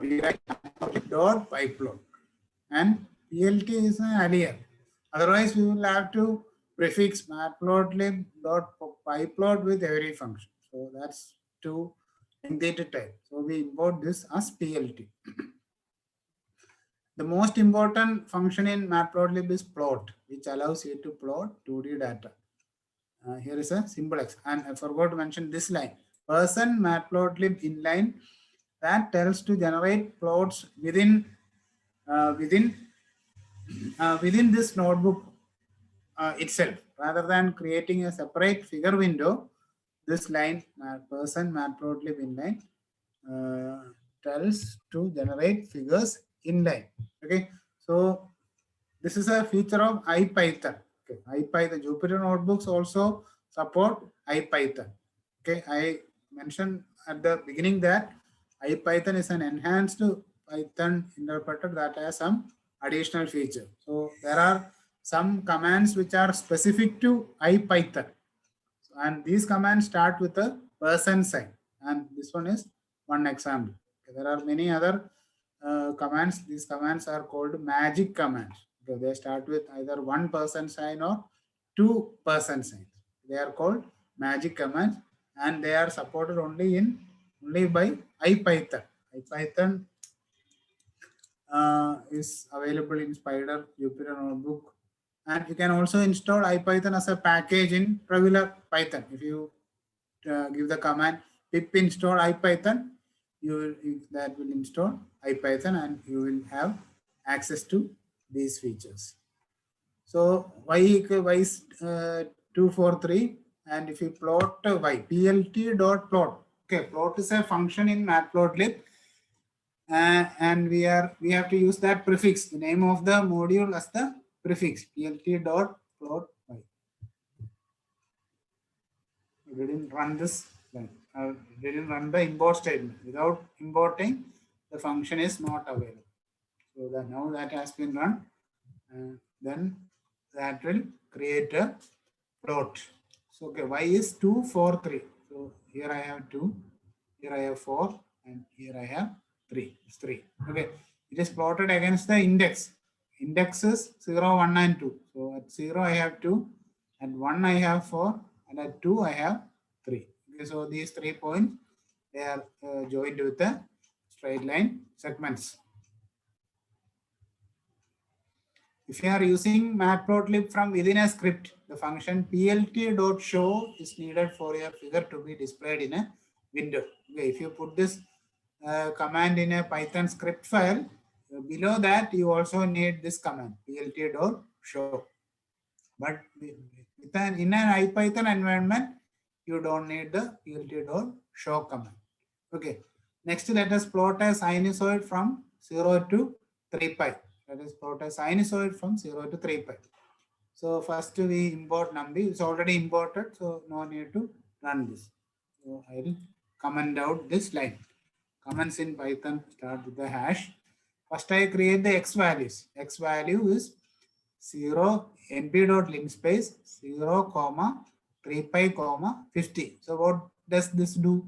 we write matplotlib.pyplot. And PLT is an alias. Otherwise, we will have to prefix matplotlib.pyplot with every function. So that's too lengthy to type. So we import this as PLT. The most important function in matplotlib is plot, which allows you to plot 2D data. Here is a simple X, and I forgot to mention this line. Person matplotlib inline that tells to generate plots within this notebook itself, rather than creating a separate figure window. This line person matplotlib inline tells to generate figures inline. Okay, so this is a feature of IPython. Okay, IPython Jupyter notebooks also support IPython. Okay, I mentioned at the beginning that IPython is an enhanced Python interpreter that has some additional feature. So there are some commands which are specific to IPython, and these commands start with a person sign, and this one is one example. Okay, there are many other commands. These commands are called magic commands. Okay, they start with either 1 person sign or 2 person signs. They are called magic commands, and they are supported only by IPython. IPython is available in Spider, Jupyter Notebook, and you can also install IPython as a package in regular Python. If you give the command pip install IPython, that will install IPython, and you will have access to these features. So y is 243, and if you plot y, plt.plot. Okay, plot is a function in matplotlib. And we have to use that prefix, the name of the module as the prefix, plt.plot y. We didn't run this line. didn't run the import statement. Without importing, the function is not available. So that now that has been run, then that will create a plot. So okay, y is 2, 4, 3. So here I have 2, here I have 4, and here I have 3. It's 3. Okay, it is plotted against the index. Index is 0, 1, and 2. So at 0 I have 2, at 1 I have 4, and at 2 I have 3. Okay, so these 3 points, they are joined with the straight line segments. If you are using matplotlib from within a script, the function plt.show is needed for your figure to be displayed in a window. Okay, if you put this command in a Python script file, below that you also need this command plt.show. But in an IPython environment, you don't need the plt.show command. Okay. Next, let us plot a sinusoid from 0 to 3 pi. Let us plot a sinusoid from 0 to 3 pi. So first we import numby. It's already imported, so no need to run this. So I will comment out this line. Comments in Python start with the hash. First I create the x values. X value is 0 np.linspace 0 comma 3 pi comma 50. So what does this do?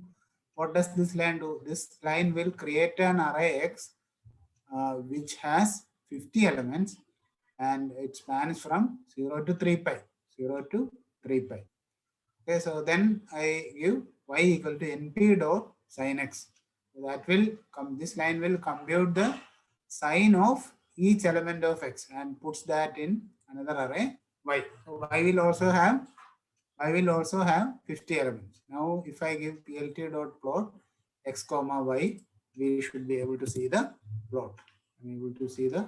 What does this line do? This line will create an array X which has 50 elements and it spans from 0 to 3 pi. 0 to 3 pi. Okay, so then I give y equal to np dot sin x. So that will come, this line will compute the sign of each element of x and puts that in another array y. So y will also have 50 elements. Now if I give plt.plot x comma y, we should be able to see the plot. I'm able to see the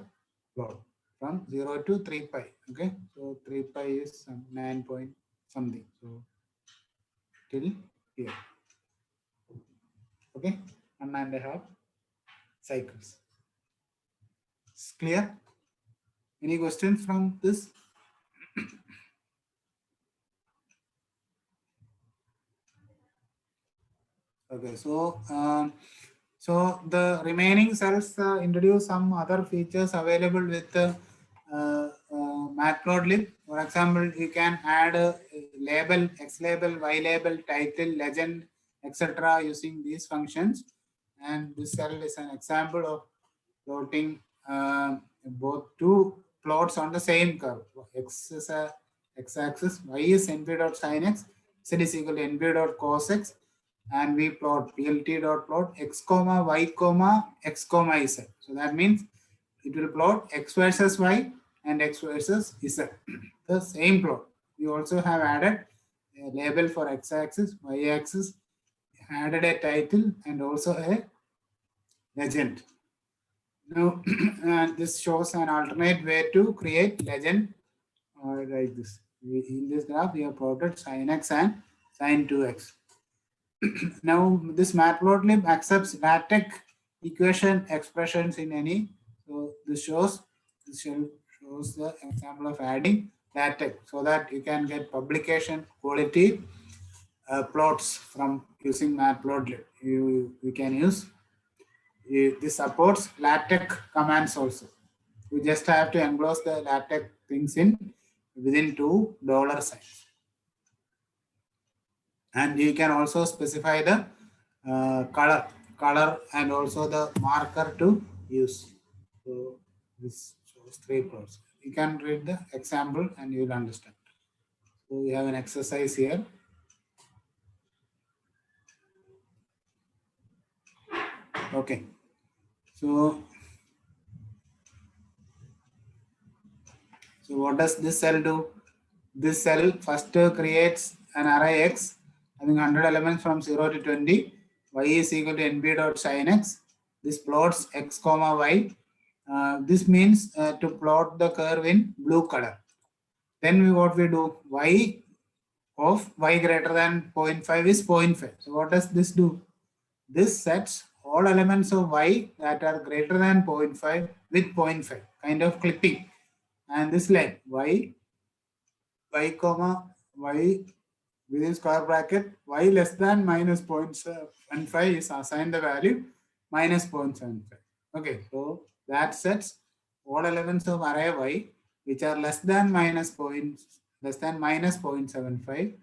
plot from 0 to 3 pi. Okay, so 3 pi is 9 point something. So till here. Okay, 1.5 cycles. It's clear? Any questions from this? Okay, so the remaining cells introduce some other features available with matplotlib. For example, you can add a label, x label, y label, title, legend, etc. using these functions. And this cell is an example of plotting both two plots on the same curve. X is a x-axis, y is np.sin x, z is equal to np.cos x, and we plot plt.plot x comma y comma x comma z. So that means it will plot x versus y and x versus z. The same plot. We also have added a label for x-axis, y-axis, added a title and also a legend. Now, this shows an alternate way to create legend like this. In this graph, we have plotted sin x and sin 2x. Now, this matplotlib accepts LaTeX equation expressions in any. So this shows the example of adding LaTeX so that you can get publication quality plots from using matplotlib. You can use. This supports LaTeX commands also. You just have to enclose the LaTeX things in within $2 signs. And you can also specify the color and also the marker to use. So this shows 3 plots. You can read the example and you will understand. So we have an exercise here. Okay. So what does this cell do? This cell first creates an array X having 100 elements from 0 to 20. Y is equal to np.sin x. This plots x comma y. This means to plot the curve in blue color. Then what we do? Y of y greater than 0.5 is 0.5. So what does this do? This sets all elements of y that are greater than 0.5 with 0.5, kind of clipping. And this line y comma y within square bracket, y less than minus 0.75 is assigned the value minus 0.75. Okay, so that sets all elements of array y which are less than minus 0.75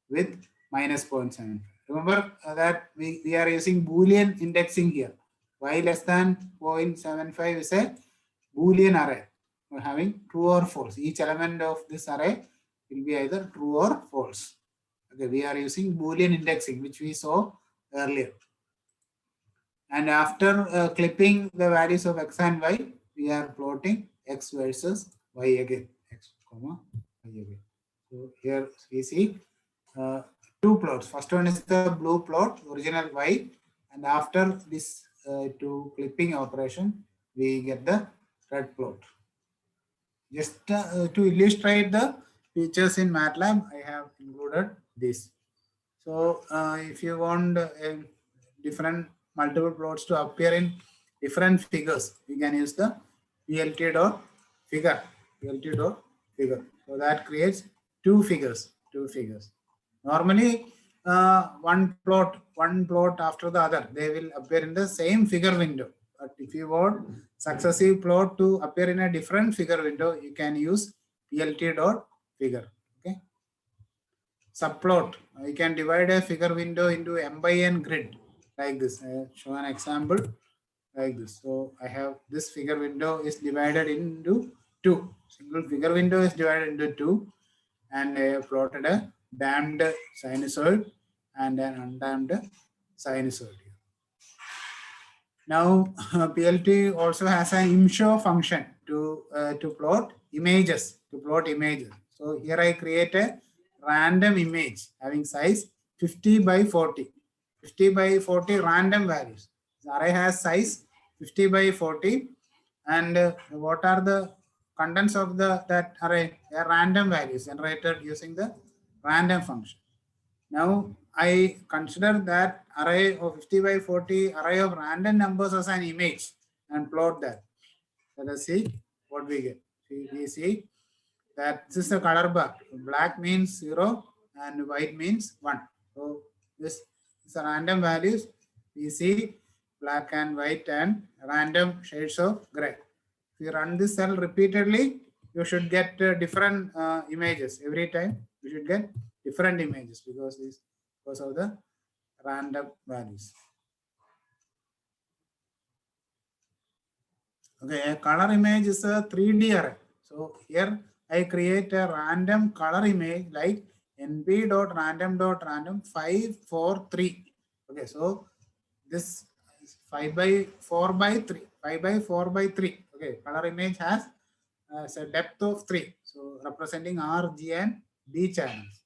with minus 0.75. Remember that we are using Boolean indexing here. Y less than 0.75 is a Boolean array. We're having true or false. Each element of this array will be either true or false. Okay, we are using Boolean indexing, which we saw earlier. And after clipping the values of x and y, we are plotting x versus y again. X, comma, y again. So here we see two plots. First one is the blue plot, original y, and after this to clipping operation, we get the red plot. Just to illustrate the features in MATLAB, I have included this. So if you want different multiple plots to appear in different figures, you can use the PLT dot figure. PLT dot figure. So that creates two figures. Normally, one plot after the other, they will appear in the same figure window. But if you want successive plot to appear in a different figure window, you can use PLT dot figure. Okay. Subplot. You can divide a figure window into m by n grid like this. I show an example like this. So I have this figure window is divided into two. Single figure window is divided into two, and I have plotted a damped sinusoid and an undamped sinusoid. Now PLT also has an imshow function to plot images. So here I create a random image having size 50 by 40. 50 by 40 random values. The array has size 50 by 40, and what are the contents of that array? They are random values generated using the random function. Now I consider that array of 50 by 40 array of random numbers as an image and plot that. Let us see what we get. We see that this is the color bar. Black means 0 and white means 1. So this is a random values. We see black and white and random shades of gray. If you run this cell repeatedly, you should get different images. Every time you should get different images because of the random values. Okay, a color image is a 3D array. So here I create a random color image like np.random.random 543. Okay, so this is 5 by 4 by 3. 5 by 4 by 3. Okay, color image has a depth of 3. So representing R, G, and D channels.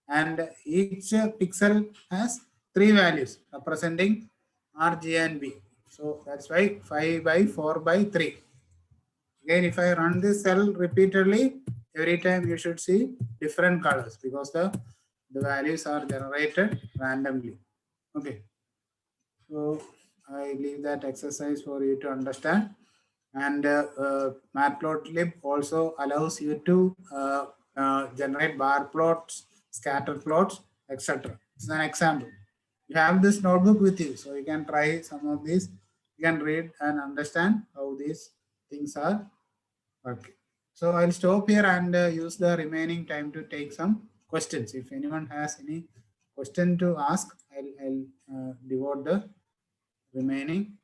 And each pixel has 3 values representing R, G, and B. So that's why 5 by 4 by 3. Again, if I run this cell repeatedly, every time you should see different colors because the values are generated randomly. Okay. So I leave that exercise for you to understand. And Matplotlib also allows you to generate bar plots, scatter plots, etc. It's an example. You have this notebook with you, so you can try some of these. You can read and understand how these things are working. So I'll stop here and use the remaining time to take some questions. If anyone has any question to ask, I'll devote the remaining.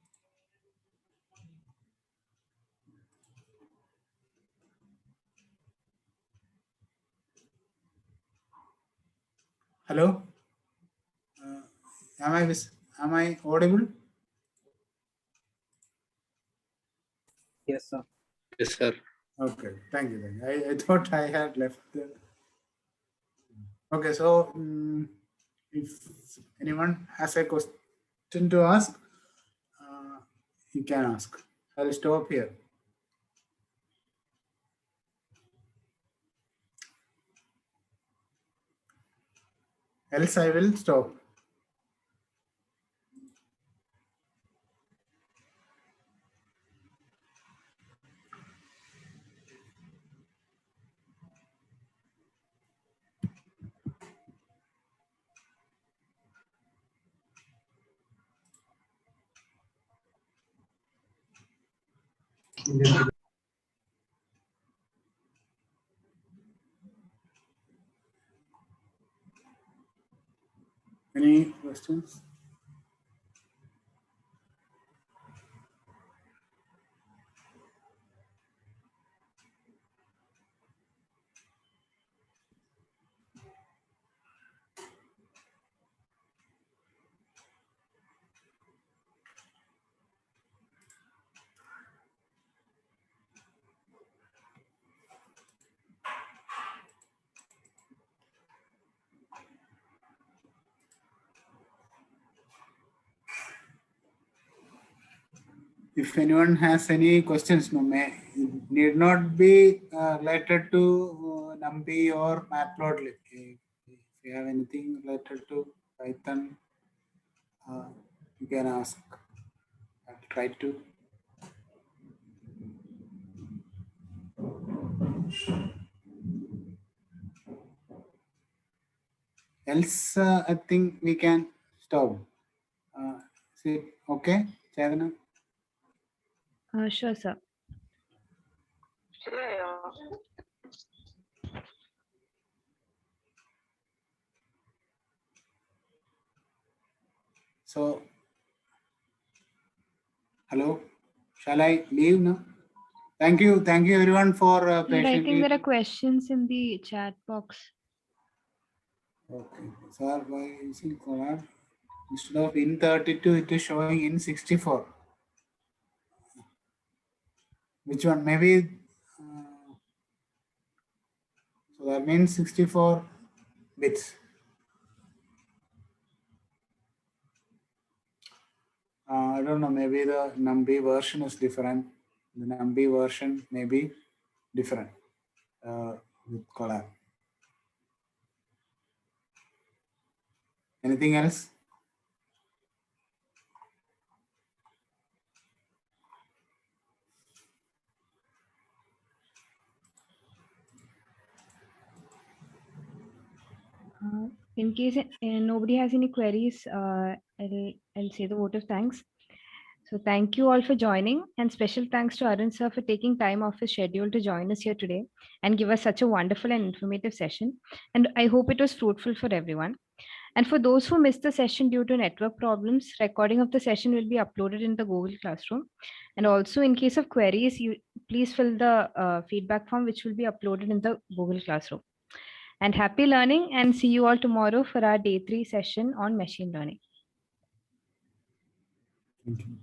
Hello? Am I audible? Yes, sir. Yes, sir. Okay, thank you. I thought I had left. Okay, so if anyone has a question to ask, you can ask. I'll stop here. Else I will stop. Any questions? If anyone has any questions, no, it need not be related to NumPy or Matplotlib. If you have anything related to Python, you can ask. I'll try to. Else, I think we can stop. Is it okay, Chadana? Sure, sir. So, hello, shall I leave now? Thank you everyone for Sir, I think patiently. there are questions in the chat box. Okay, sir, by using Colab, instead of in32, it is showing in 64. Which one? Maybe, so that means 64 bits. I don't know, maybe the NumPy version is different. The NumPy version may be different with Colab. Anything else? In case nobody has any queries, I'll say the vote of thanks. So thank you all for joining, and special thanks to Arun sir for taking time off his schedule to join us here today and give us such a wonderful and informative session. And I hope it was fruitful for everyone. And for those who missed the session due to network problems, recording of the session will be uploaded in the Google Classroom. And also in case of queries, you please fill the feedback form, which will be uploaded in the Google Classroom. And happy learning, and see you all tomorrow for our day 3 session on machine learning. Thank you.